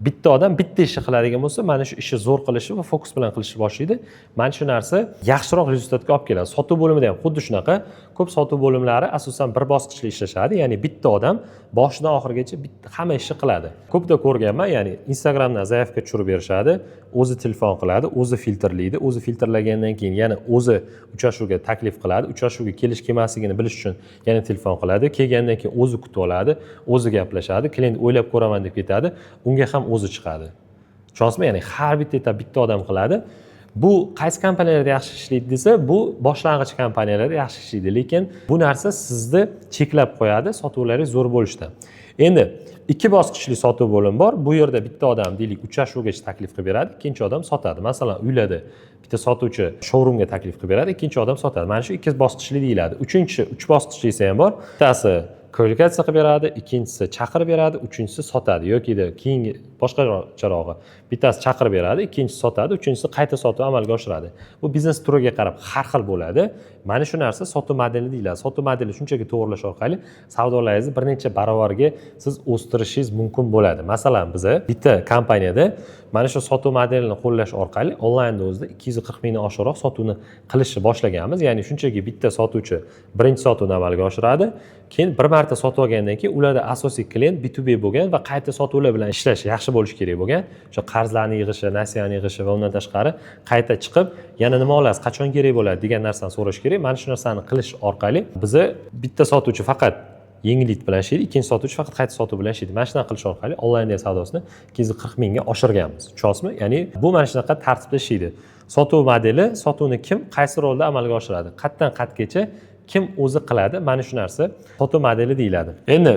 bitta odam bitta ishni qiladigan bo'lsa, mana shu ishni zo'r qilishi va fokus bilan qilishni boshlaydi. Mana shu narsa yaxshiroq rezultatga olib keladi. Sotuv bo'limida ham xuddi shunaqa. Ko'p sotuv bo'limlari asosan bir bosqichli ishlashadi, ya'ni bitta odam boshidan oxirigacha hamma ishni qiladi. Ko'pda ko'rganman, ya'ni Instagramdan zaявка tushirib berishadi, o'zi telefon qiladi, o'zi filtrlaydi, o'zi filtrlagandan keyin yana o'zi uchrashuvga taklif qiladi, uchrashuvga kelish kelmasligini bilish uchun yana telefon qiladi, kelgandan keyin o'zi kutib oladi, o'zi gaplashadi, klient o'ylab ko'raman deb ketadi, unga ham o'zi chiqadi. Tushunasizmi? Ya'ni har bitta etap bitta odam qiladi. Bu qaysi kompaniyalarda yaxshi ishlaydi desa, bu boshlang'ich kompaniyalarda yaxshi ishlaydi, lekin bu narsa sizni cheklab qo'yadi sotuvlaringiz zo'r bo'lishdan. Endi ikki bosqichli sotuv bo'limi bor. Bu yerda bitta odam deylik uchrashuvgacha taklif qilib beradi, ikkinchi odam sotadi. Masalan, uylarda bitta sotuvchi showroomga taklif qilib beradi, ikkinchi odam sotadi. Mana shu ikki bosqichli deyiladi. Uch bosqichli esa ham bor. Bittasi kommunikatsiya qilib beradi, ikkinchisi chaqirib beradi, uchinchisi sotadi yoki keyingi boshqacharog'i. Bittasi chaqirib beradi, ikkinchisi sotadi, uchinchisi qayta sotuv amalga oshiradi. Bu biznes turiga qarab har xil bo'ladi. Mana shu narsa sotuv modeli deyiladi. Sotuv modeli shunchaki to'g'irlash orqali savdolaringizni bir necha barobarga siz o'stirishingiz mumkin bo'ladi. Masalan, biz bitta kompaniyada mana shu sotuv modelini qo'llash orqali onlaynda o'zida 240 mingdan oshiqroq sotuvni qilishni boshlaganmiz. Ya'ni shunchaki bitta sotuvchi birinchi sotuvni amalga oshiradi, keyin bir marta sotib olgandan keyin ularda asosiy klient B2B bo'lgan va qayta sotuvlar bilan ishlash yaxshi bo'lishi kerak bo'lgan. O'sha qarzlarni yig'ishi, nasiyani yig'ishi va undan tashqari qayta chiqib, yana nima olasiz, qachon kerak bo'ladi degan narsani so'rash kerak. Mana shu narsani qilish orqali biza bitta sotuvchi faqat yengillik bilan ishlaydi, ikkinchi sotuvchi faqat qayta sotuv bilan ishlaydi. Mana shunday qilish orqali onlayn savdosini 240 mingga oshirganmiz. Tushunasizmi? Ya'ni bu mana shunaqa tartibda ishlaydi. Sotuv modeli, sotuvni kim qaysi rolda amalga oshiradi? Qatdan qatgacha kim o'zi qiladi? Mana shu narsa sotuv modeli deyiladi. Endi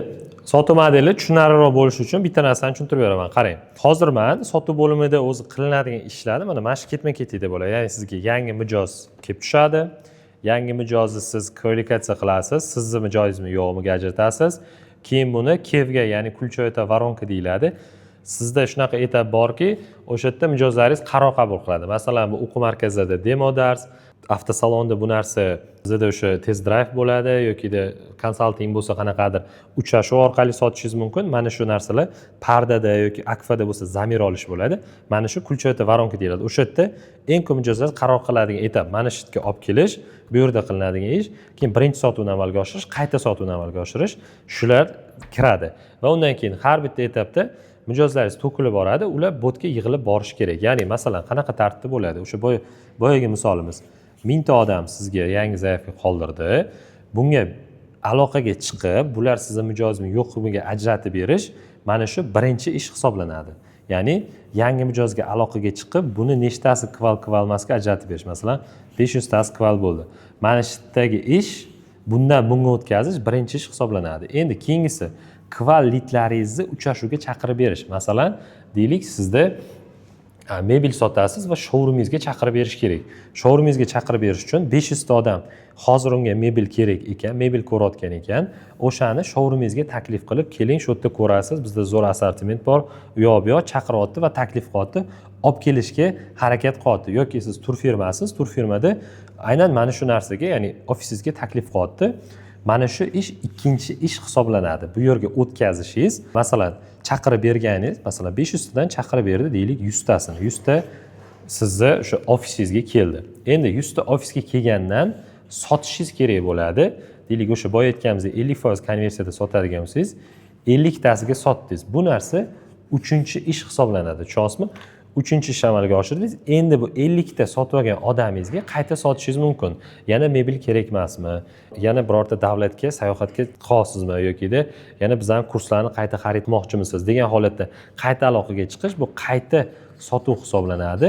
sotuv modeli tushunarliroq bo'lishi uchun bitta narsani tushuntirib beraman. Qarang. Hozir men sotuv bo'limida o'zi qilinadigan ishlarni mana shu ketma-ket deb bo'ladi. Ya'ni sizga yangi mijoz kelib tushadi. Yangi mijozni siz kommunikatsiya qilasiz, sizni mijozingizmi yo'qmi ajratasiz. Keyin buni kevga, ya'ni kulchoyota varonka deyiladi. Sizda shunaqa etap borki, o'sha yerda mijozlaringiz qaror qabul qiladi. Masalan, bu o'quv markazlarida demo dars, avtosalonda bu narsa bizda o'sha test drive bo'ladi yoki konsalting bo'lsa qanaqadir uchrashuv orqali sotishingiz mumkin. Mana shu narsalar pardada yoki akfada bo'lsa zamir olish bo'ladi. Mana shu kulchoyota varonka deyiladi. O'sha yerda eng ko'p mijozlar qaror qiladigan etap mana shu yerga olib kelish, bu yerda qilinadigan ish, keyin birinchi sotuvni amalga oshirish, qayta sotuvni amalga oshirish, shular kiradi. Va undan keyin har bitta etapda mijozlaringiz to'kilib boradi, ular botga yig'ilib borishi kerak. Ya'ni masalan, qanaqa tartibda bo'ladi? O'sha boyagi misolimiz. 1000 ta odam sizga yangi zaявka qoldirdi. Bunga aloqaga chiqib, bular sizning mijozmi yo'qligiga ajratib berish, mana shu birinchi ish hisoblanadi. Ya'ni yangi mijozga aloqaga chiqib, buni nechtasi kval-kvalmasga ajratib berish. Masalan, 500 tasi kval bo'ldi. Mana shu yerdagi ish bundan bunga o'tkazish birinchi ish hisoblanadi. Endi keyingisi kval lidlaringizni uchrashuvga chaqirib berish. Masalan, deylik sizda mebel sotasiz va showroomingizga chaqirib berish kerak. Showroomingizga chaqirib berish uchun 500 ta odam hozir unga mebel kerak ekan, mebel ko'rayotgan ekan, o'shani showroomingizga taklif qilib, keling shu yerda ko'rasiz, bizda zo'r assortiment bor, u yoq bu yoq chaqiryapti va taklif qilyapti, olib kelishga harakat qilyapti. Yoki siz tur firmasiz, tur firmada aynan mana shu narsaga, ya'ni ofisingizga taklif qilyapti. Mana shu ish ikkinchi ish hisoblanadi. Bu yerga o'tkazishingiz, masalan, chaqirib berganingiz, masalan 500 tadan chaqirib berdi deylik 100 tasini. 100 ta sizni o'sha ofisingizga keldi. Endi 100 ta ofisga kelgandan sotishingiz kerak bo'ladi. Deylik o'sha boya aytganimizdek 50% konversiyada sotadigan bo'lsangiz, 50 tasiga sotdingiz. Bu narsa 3-ish hisoblanadi. Tushunasizmi? 3-ish amalga oshirdingiz. Endi bu 50 ta sotib olgan odamingizga qayta sotishingiz mumkin. Yana mebel kerak emasmi? Yana birorta davlatga sayohatga qo'ysizmi yoki yana bizning kurslarni qayta xarid etmoqchimisiz degan holatda qayta aloqaga chiqish bu qayta sotuv hisoblanadi.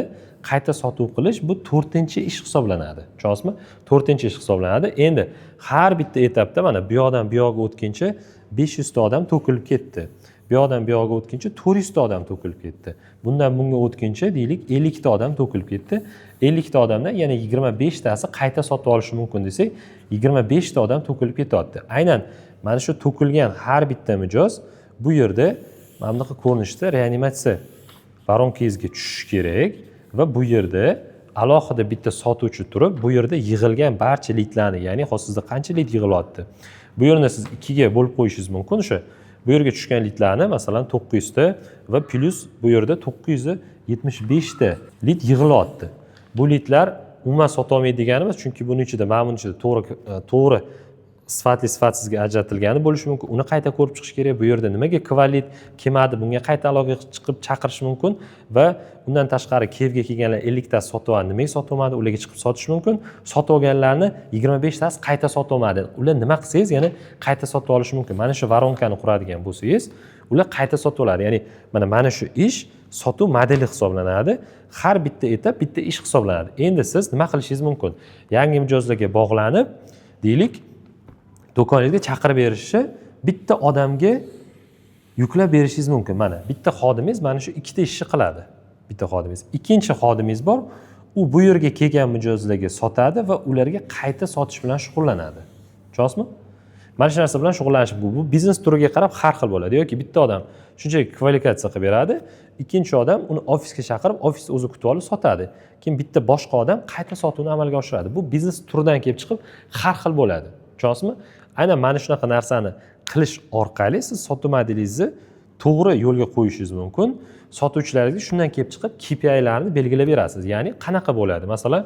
Qayta sotuv qilish bu 4-ish hisoblanadi. Tushunasizmi? 4-ish hisoblanadi. Endi har bitta etapda mana bu yoqdan bu yoqqa o'tguncha 500 ta odam to'kilib ketdi. Bu yoqdan bu yoqqa o'tguncha 400 ta odam to'kilib ketdi. Bundan bunga o'tguncha deylik 50 ta odam to'kilib ketdi. 50 ta odamdan yana 25 tasi qayta sotib olishi mumkin desak, 25 ta odam to'kilib ketyapti. Aynan mana shu to'kilgan har bitta mijoz bu yerda mana bunaqa ko'rinishda reanimatsiya voronkangizga tushishi kerak va bu yerda alohida bitta sotuvchi turib, bu yerda yig'ilgan barcha lidlarni, ya'ni hozir sizda qancha lid yig'ilyapti? Bu yerni siz 2 ga bo'lib qo'yishingiz mumkin. O'sha bu yerga tushgan litlarni masalan 900 ta va plus bu yerda 975 ta lit yig'ilyapti. Bu litlar umuman sota olmaydi deganimiz, chunki buning ichida mana buning ichida to'g'ri sifatli sifatsizga ajratilgani bo'lishi mumkin. Uni qayta ko'rib chiqish kerak. Bu yerda nimaga kvalit kelmadi, bunga qayta aloqa chiqib chaqirish mumkin va undan tashqari Kevga kelganlar 50 tasi sotilmadi, nimaga sotilmadi, ularga chiqib sotish mumkin. Sotib olganlarni 25 tasi qayta sotilmadi. Ular nima qilsangiz, ya'ni qayta sotib olish mumkin. Mana shu varonkani quradigan bo'lsangiz, ular qayta sotib oladi. Ya'ni mana shu ish sotuv modeli hisoblanadi. Har bitta etap bitta ish hisoblanadi. Endi siz nima qilishingiz mumkin? Yangi mijozlarga bog'lanib, deylik, do'koningizga chaqirib berishni bitta odamga yuklab berishingiz mumkin. Mana bitta xodimingiz mana shu ikkita ishni qiladi. Bitta xodimingiz. Ikkinchi xodimingiz bor, u bu yerga kelgan mijozlarga sotadi va ularga qayta sotish bilan shug'ullanadi. Tushunasizmi? Mana shu narsa bilan shug'ullanish bu biznes turiga qarab har xil bo'ladi. Yoki bitta odam shunchaki kvalifikatsiya qilib beradi, ikkinchi odam uni ofisga chaqirib, ofisda o'zi kutib olib sotadi. Keyin bitta boshqa odam qayta sotuvni amalga oshiradi. Bu biznes turidan kelib chiqib har xil bo'ladi. Tushunasizmi? Aynan mana shunaqa narsani qilish orqali siz sotuv modelingizni to'g'ri yo'lga qo'yishingiz mumkin. Sotuvchilaringizga shundan kelib chiqib KPI'larni belgilab berasiz. Ya'ni qanaqa bo'ladi? Masalan,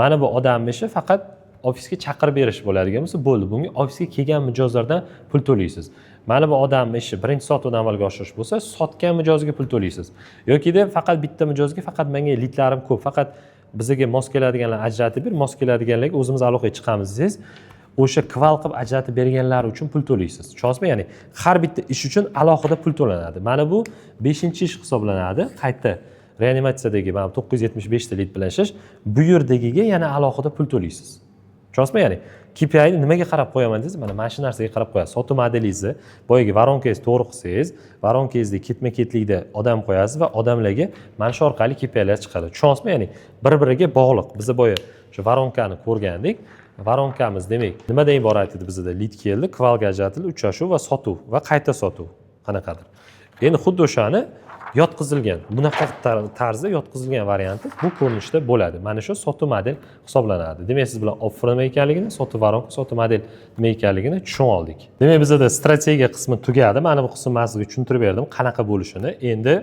mana bu odamning ishi faqat ofisga chaqirib berish bo'ladigan bo'lsa, bo'ldi. Bunga ofisga kelgan mijozlardan pul to'laysiz. Mana bu odamning ishi birinchi sotuvni amalga oshirish bo'lsa, sotgan mijozga pul to'laysiz. Yokida faqat bitta mijozga faqat menga litlarim ko'p, faqat bizga mos keladiganlarni ajratib ber, mos keladiganlarga o'zimiz aloqaga chiqamiz desangiz, o'sha kval qilib ajratib berganlar uchun pul to'laysiz. Tushunasizmi? Ya'ni har bitta ish uchun alohida pul to'lanadi. Mana bu 5-ish hisoblanadi. Qayta reanimatsiyadagi mana 975 ta lit bilan ishlash, bu yerdagiga yana alohida pul to'laysiz. Tushunasizmi? Ya'ni KPI'ni nimaga qarab qo'yaman desiz, mana shu narsaga qarab qo'yasiz. Sotuv modelingizni boyagi varonkangizni to'g'ri qilsangiz, varonkangizda ketma-ketlikda odam qo'yasiz va odamlarga mana shu orqali KPI'lar chiqadi. Tushunasizmi? Ya'ni bir-biriga bog'liq. Biz boya shu varonkani ko'rgandik. Varonkamiz demak, nimadan iborat edi bizda? Lit keldi, kvalga ajratildi, uchrashuv va sotuv va qayta sotuv qanaqadir. Endi xuddi o'shani yotqizilgan, bunaqa tarzda yotqizilgan varianti bu ko'rinishda bo'ladi. Mana shu sotuv model hisoblanadi. Demak, siz bilan offer nima ekanligini, sotuv varonka, sotuv model nima ekanligini tushunib oldik. Demak, bizda strategiya qismi tugadi. Mana bu qismni men sizga tushuntirib berdim, qanaqa bo'lishini. Endi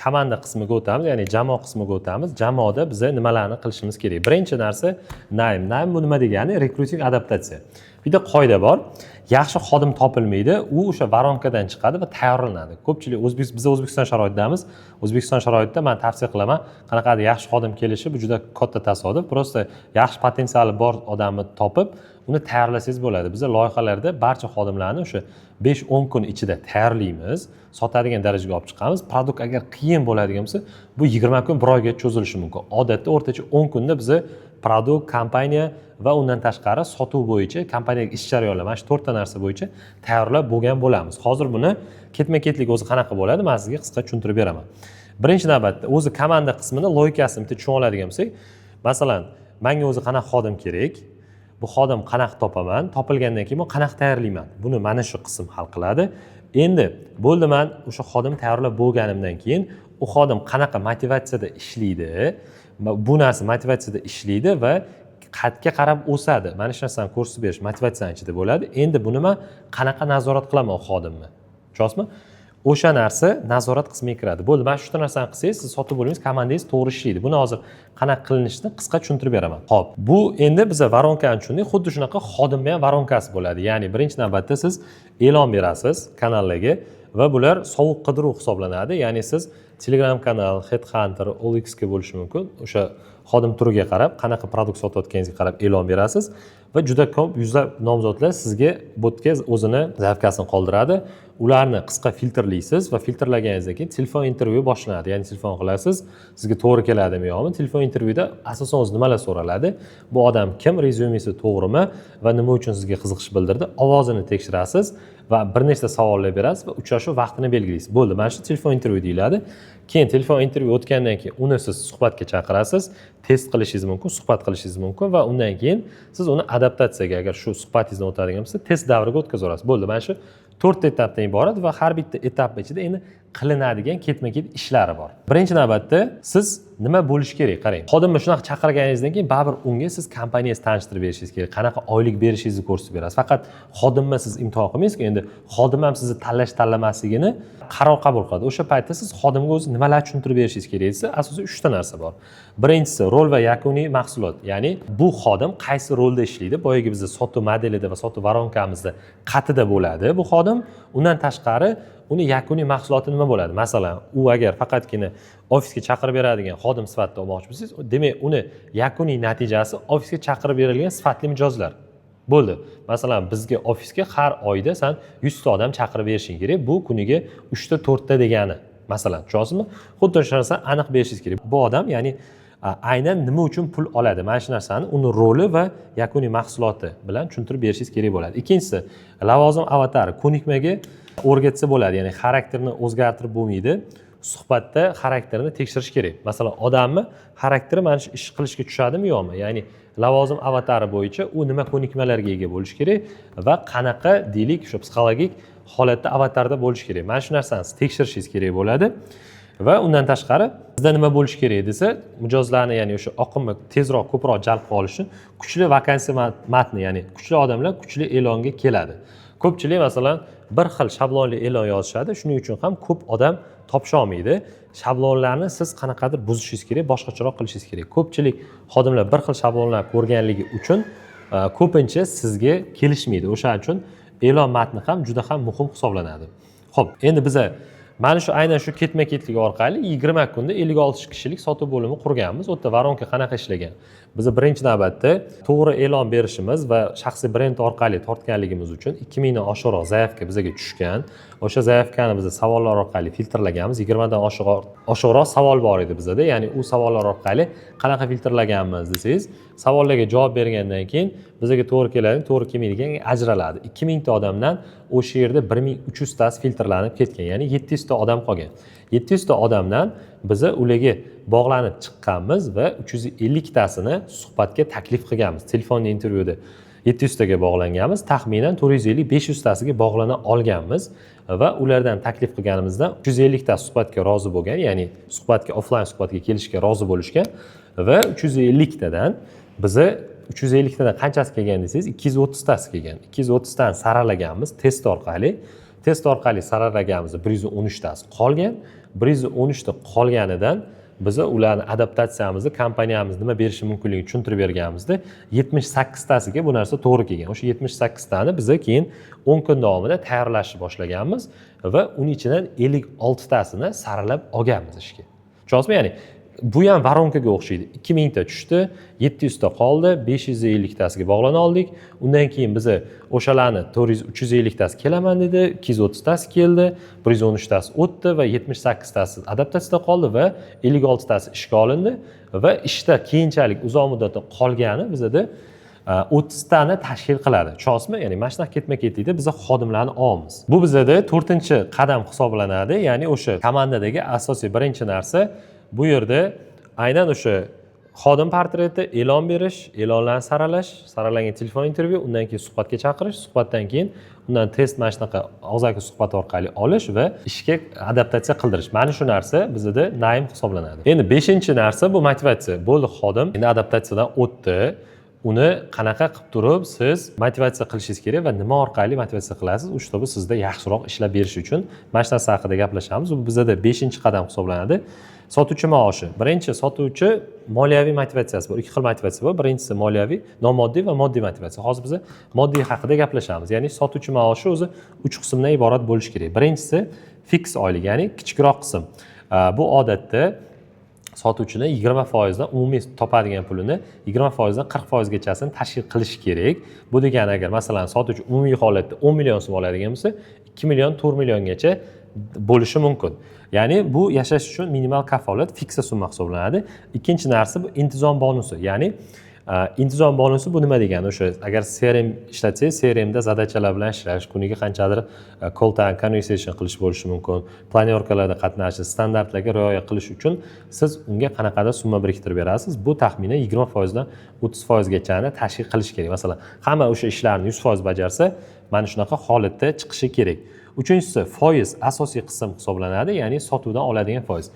komanda qismiga o'tamiz, ya'ni jamoa qismiga o'tamiz. Jamoada biz nimalarni qilishimiz kerak? Birinchi narsa naym. Naym bu nima degani? Rekruting adaptatsiya. Bitta qoida bor. Yaxshi xodim topilmaydi, u o'sha varonkadan chiqadi va tayyorlanadi. Ko'pchilik biz O'zbekiston sharoitidamiz. O'zbekiston sharoitida men tavsiya qilaman, qanaqadir yaxshi xodim kelishi bu juda katta tasodif. Prosta yaxshi potensiali bor odamni topib, uni tayyorlasangiz bo'ladi. Biz loyihalarda barcha xodimlarni o'sha 5-10 kun ichida tayyorlaymiz, sotadigan darajaga olib chiqamiz. Produkt agar qiyin bo'ladigan bo'lsa, bu 20 kun, 1 oyga cho'zilishi mumkin. Odatda o'rtacha 10 kunda biz produkt, kompaniya va undan tashqari sotuv bo'yicha kompaniyaga ish jarayonlar, mana shu 4 ta narsa bo'yicha tayyorlab bo'lgan bo'lamiz. Hozir buni ketma-ketlik o'zi qanaqa bo'ladi, men sizga qisqa tushuntirib beraman. Birinchi navbatda o'zi komanda qismini logikasini bitta tushunib oladigan bo'lsak, masalan, menga o'zi qanaqa xodim kerak, bu xodim qanaqa topaman, topilgandan keyin men qanaqa tayyorlayman. Buni mana shu qism hal qiladi. Endi bo'ldi, men o'sha xodim tayyorlab bo'lganimdan keyin u xodim qanaqa motivatsiyada ishlaydi, bu narsa motivatsiyada ishlaydi va qadga qarab o'sadi. Mana shu narsani ko'rsatib berish motivatsiyaning ichida bo'ladi. Endi buni men qanaqa nazorat qilaman xodimni? Tushunasizmi? O'sha narsa nazorat qismiga kiradi. Bo'ldi, mana shu narsani qilsangiz, siz sotib bo'lingiz, komandangiz to'g'ri ishlaydi. Buni hozir qanaqa qilinishini qisqa tushuntirib beraman. Xo'p, bu endi biz varonkani tushundik. Xuddi shunaqa xodimning ham varonkasi bo'ladi. Ya'ni birinchi navbatda siz e'lon berasiz kanallarga va bular sovuq qidiruv hisoblanadi. Ya'ni siz Telegram kanal, Headhunter, OLX ga bo'lishi mumkin. O'sha xodim turiga qarab, qanaqa produkt sotayotganingizga qarab e'lon berasiz va juda ko'p yuzlab nomzodlar sizga botga o'zini zaявкасini qoldiradi. Ularni qisqa filtrlaysiz va filtrlaganingizdan keyin telefon intervyu boshlanadi. Ya'ni telefon qilasiz, sizga to'g'ri keladimi yo'qmi? Telefon intervyuda asosan o'zi nimalar so'raladi? Bu odam kim, rezyumesi to'g'rimi va nima uchun sizga qiziqish bildirdi? Ovozini tekshirasiz va bir nechta savollar berasiz va uchrashuv vaqtini belgilaysiz. Bo'ldi, mana shu telefon intervyu deyiladi. keyin telefon intervyu o'tgandan keyin uni siz suhbatga chaqirasiz, test qilishingiz mumkin, suhbat qilishingiz mumkin va undan keyin siz uni adaptatsiyaga, agar shu suhbatingizdan o'tadigan bo'lsa, test davriga o'tkazaverasiz. Bo'ldi, mana shu 4 etapdan iborat va har bitta etap ichida endi qilinadigan ketma-ket ishlari bor. Birinchi navbatda siz nima bo'lishi kerak? Qarang, xodimni shunaqa chaqirganingizdan keyin baribir unga siz kompaniyangizni tanishtirib berishingiz kerak, qanaqa oylik berishingizni ko'rsatib berasiz. Faqat xodimni siz imtihon qilmaysiz-ku, endi xodim ham sizni tanlash-tanlamasligini qaror qabul qiladi. O'sha paytda siz xodimga o'zi nimalar tushuntirib berishingiz kerak desa, asosiy 3 ta narsa bor. Birinchisi rol va yakuniy mahsulot. Ya'ni bu xodim qaysi rolda ishlaydi? Boyagi bizning sotuv modelida va sotuv varonkamizda qatida bo'ladi bu xodim. Undan tashqari uni yakuniy mahsuloti nima bo'ladi? Masalan, u agar faqatgina ofisga chaqirib beradigan xodim sifatida olmoqchi bo'lsangiz, demak uni yakuniy natijasi ofisga chaqirib berilgan sifatli mijozlar. Bo'ldi. Masalan, bizga ofisga har oyda sen 100 ta odam chaqirib berishing kerak. Bu kuniga 3 ta 4 ta degani. Masalan, tushunasizmi? Xuddi o'sha narsani aniq berishingiz kerak. Bu odam, ya'ni aynan nima uchun pul oladi? Mana shu narsani uni roli va yakuniy mahsuloti bilan tushuntirib berishingiz kerak bo'ladi. Ikkinchisi, lavozim avatari ko'nikmaga o'rgatsa bo'ladi. Ya'ni xarakterni o'zgartirib bo'lmaydi. Suhbatda xarakterini tekshirish kerak. Masalan, odamni xarakteri mana shu ish qilishga tushadimi yo'qmi? Ya'ni lavozim avatari bo'yicha u nima ko'nikmalarga ega bo'lishi kerak va qanaqa deylik, shu psixologik holatda avatarda bo'lishi kerak. Mana shu narsani tekshirishingiz kerak bo'ladi. Va undan tashqari bizda nima bo'lishi kerak desa, mijozlarni, ya'ni o'sha oqimni tezroq, ko'proq jalb qilish uchun kuchli vakansiya matni, ya'ni kuchli odamlar kuchli e'longa keladi. Ko'pchilik masalan bir xil shablonli e'lon yozishadi, shuning uchun ham ko'p odam topisha olmaydi. Shablonlarni siz qanaqadir buzishingiz kerak, boshqacharoq qilishingiz kerak. Ko'pchilik xodimlar bir xil shablonlar ko'rganligi uchun ko'pincha sizga kelishmaydi. O'shaning uchun e'lon matni ham juda ham muhim hisoblanadi. Xo'p, endi biz mana shu aynan shu ketma-ketlik orqali 20 kunda 56 kishilik sotuv bo'limi qurganmiz. U yerda varonka qanaqa ishlagan? Biz birinchi navbatda to'g'ri e'lon berishimiz va shaxsiy brend orqali tortganligimiz uchun 2000 dan oshiqroq zaявка bizga tushgan. O'sha zaявкani biz savollar orqali filtrlaganmiz. 20 dan oshiqroq savol bor edi bizda. Ya'ni u savollar orqali qanaqa filtrlaganmiz desangiz, savollarga javob bergandan keyin bizga to'g'ri keladi, to'g'ri kelmaydigan ajraladi. 2000 ta odamdan o'sha yerda 1300 tasi filtrlanib ketgan. Ya'ni 700 ta odam qolgan. 700 ta odamdan biz ularga bog'lanib chiqqanmiz va 350 tasini suhbatga taklif qilganmiz. Telefonli intervyuda 700 taga bog'langanmiz, taxminan 450-500 tasiga bog'lana olganmiz va ulardan taklif qilganimizdan 350 ta suhbatga rozi bo'lgan, ya'ni suhbatga offlayn suhbatga kelishga rozi bo'lishgan va 350 tadan biza 350 tadan qanchasi kelgan desangiz 230 tasi kelgan. 230 tani saralaganmiz test orqali. Test orqali saralaganmiz 113 tasi qolgan. 113 ta qolganidan biz ularni adaptatsiyamizni, kompaniyamiz nima berishi mumkinligini tushuntirib berganimizda 78 tasiga bu narsa to'g'ri kelgan. O'sha 78 tani biz keyin 10 kun davomida tayyorlashni boshlaganmiz va uning ichidan 56 tasini saralab olganmiz ishga. Tushunasizmi? Ya'ni bu ham varonkaga o'xshaydi. 2000 ta tushdi, 700 ta qoldi, 550 tasiga bog'lana oldik. Undan keyin biz o'shalarni 350 tasi kelaman dedi, 230 tasi keldi, 113 tasi o'tdi va 78 tasi adaptatsiyada qoldi va 56 tasi ishga olindi va ishda keyinchalik uzoq muddatda qolgani bizda 30 tani tashkil qiladi. Tushunasizmi? Ya'ni mana shunaqa ketma-ketlikda biz xodimlarni olamiz. Bu bizda 4-qadam hisoblanadi. Ya'ni o'sha komandadagi asosiy birinchi narsa bu yerda aynan o'sha xodim portreti, e'lon berish, e'lonlarni saralash, saralangan telefon intervyu, undan keyin suhbatga chaqirish, suhbatdan keyin undan test mana shunaqa og'zaki suhbat orqali olish va ishga adaptatsiya qildirish. Mana shu narsa bizda naim hisoblanadi. Endi 5-narsa bu motivatsiya. Bo'ldi, xodim endi adaptatsiyadan o'tdi. Uni qanaqa qilib turib siz motivatsiya qilishingiz kerak va nima orqali motivatsiya qilasiz? Uch to'bi sizda yaxshiroq ishlab berish uchun mana shu narsa haqida gaplashamiz. Bu bizda 5-qadam hisoblanadi. Sotuvchi maoshi. Birinchi sotuvchi moliyaviy motivatsiyasi bor. Ikki xil motivatsiya bor. Birinchisi moliyaviy, nomoddiy va moddiy motivatsiya. Hozir biz moddiy haqida gaplashamiz. Ya'ni sotuvchi maoshi o'zi 3 qismdan iborat bo'lishi kerak. Birinchisi fiks oylik, ya'ni kichikroq qism. Bu odatda sotuvchini 20% dan umumiy topadigan pulini 20% dan 40% gachasini tashkil qilish kerak. Bu degani agar masalan sotuvchi umumiy holatda 10 million so'm oladigan bo'lsa, 2 million 4 milliongacha bo'lishi mumkin. Ya'ni bu yashash uchun minimal kafolat fiks summa hisoblanadi. Ikkinchi narsa bu intizom bonusi. Ya'ni Intizom bonusi bu nima degani? O'sha agar CRM ishlatsangiz, CRMda zadachalar bilan ishlash, kuniga qanchadir call time conversation qilish bo'lishi mumkin. Planyorkalarda qatnashish, standartlarga rioya qilish uchun siz unga qanaqadir summa biriktirib berasiz. Bu taxminan 20% dan 30% gachani tashkil qilish kerak. Masalan, hamma o'sha ishlarni 100% bajarsa, mana shunaqa holatda chiqishi kerak. Uchinchisi, foiz asosiy qism hisoblanadi, ya'ni sotuvdan oladigan foiz.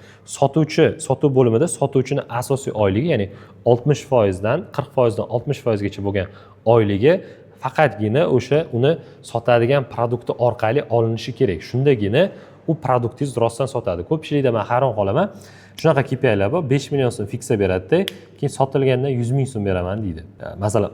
Sotuv bo'limida sotuvchining asosiy oyligi, ya'ni 60% dan 40% dan 60% gacha bo'lgan oyligi faqatgina o'sha uni sotadigan produkti orqali olinishi kerak. Shundagina u produktingiz rostdan sotadi. Ko'pchilikda men hayron qolaman. Shunaqa KPI'lar bor, 5 million so'm fiksa beradi-da, keyin sotilganda 100 ming so'm beraman deydi. Masalan,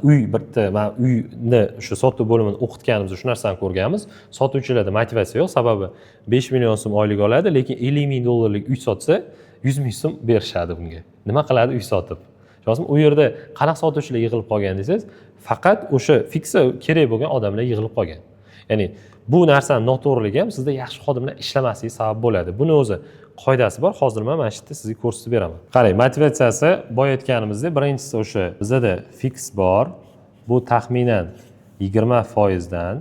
men uyni o'sha sotuv bo'limini o'qitganimizda shu narsani ko'rganmiz. Sotuvchilarda motivatsiya yo'q, sababi 5 million so'm oylik oladi, lekin 50 ming dollarlik uy sotsa 100 ming so'm berishadi bunga. Nima qiladi uy sotib? Shunday u yerda qanaqa sotuvchilar yig'ilib qolgan desangiz, faqat o'sha fiksa kerak bo'lgan odamlar yig'ilib qolgan. Ya'ni bu narsaning noto'g'riligi ham sizda yaxshi xodimlar ishlamasligiga sabab bo'ladi. Buni o'zi qoidasi bor. Hozir men mana shu yerda sizga ko'rsatib beraman. Qarang, motivatsiyasi boya aytganimizdek, birinchisi o'sha bizda fix bor. Bu taxminan 20% dan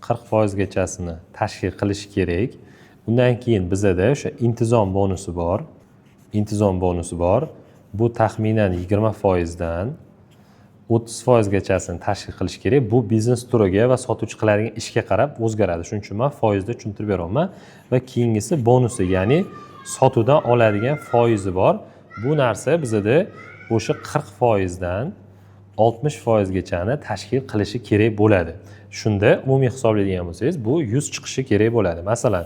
40% gachasini tashkil qilish kerak. Undan keyin bizda o'sha intizom bonusi bor. Bu taxminan 20% dan 30% gachasini tashkil qilish kerak. Bu biznes turiga va sotuvchi qiladigan ishga qarab o'zgaradi. Shuning uchun men foizda tushuntirib beryapman. Va keyingisi bonusi, ya'ni sotuvdan oladigan foizi bor. Bu narsa bizda o'sha 40% dan 60% gachani tashkil qilishi kerak bo'ladi. Shunda umumiy hisoblaydigan bo'lsangiz, bu 100 chiqishi kerak bo'ladi. Masalan,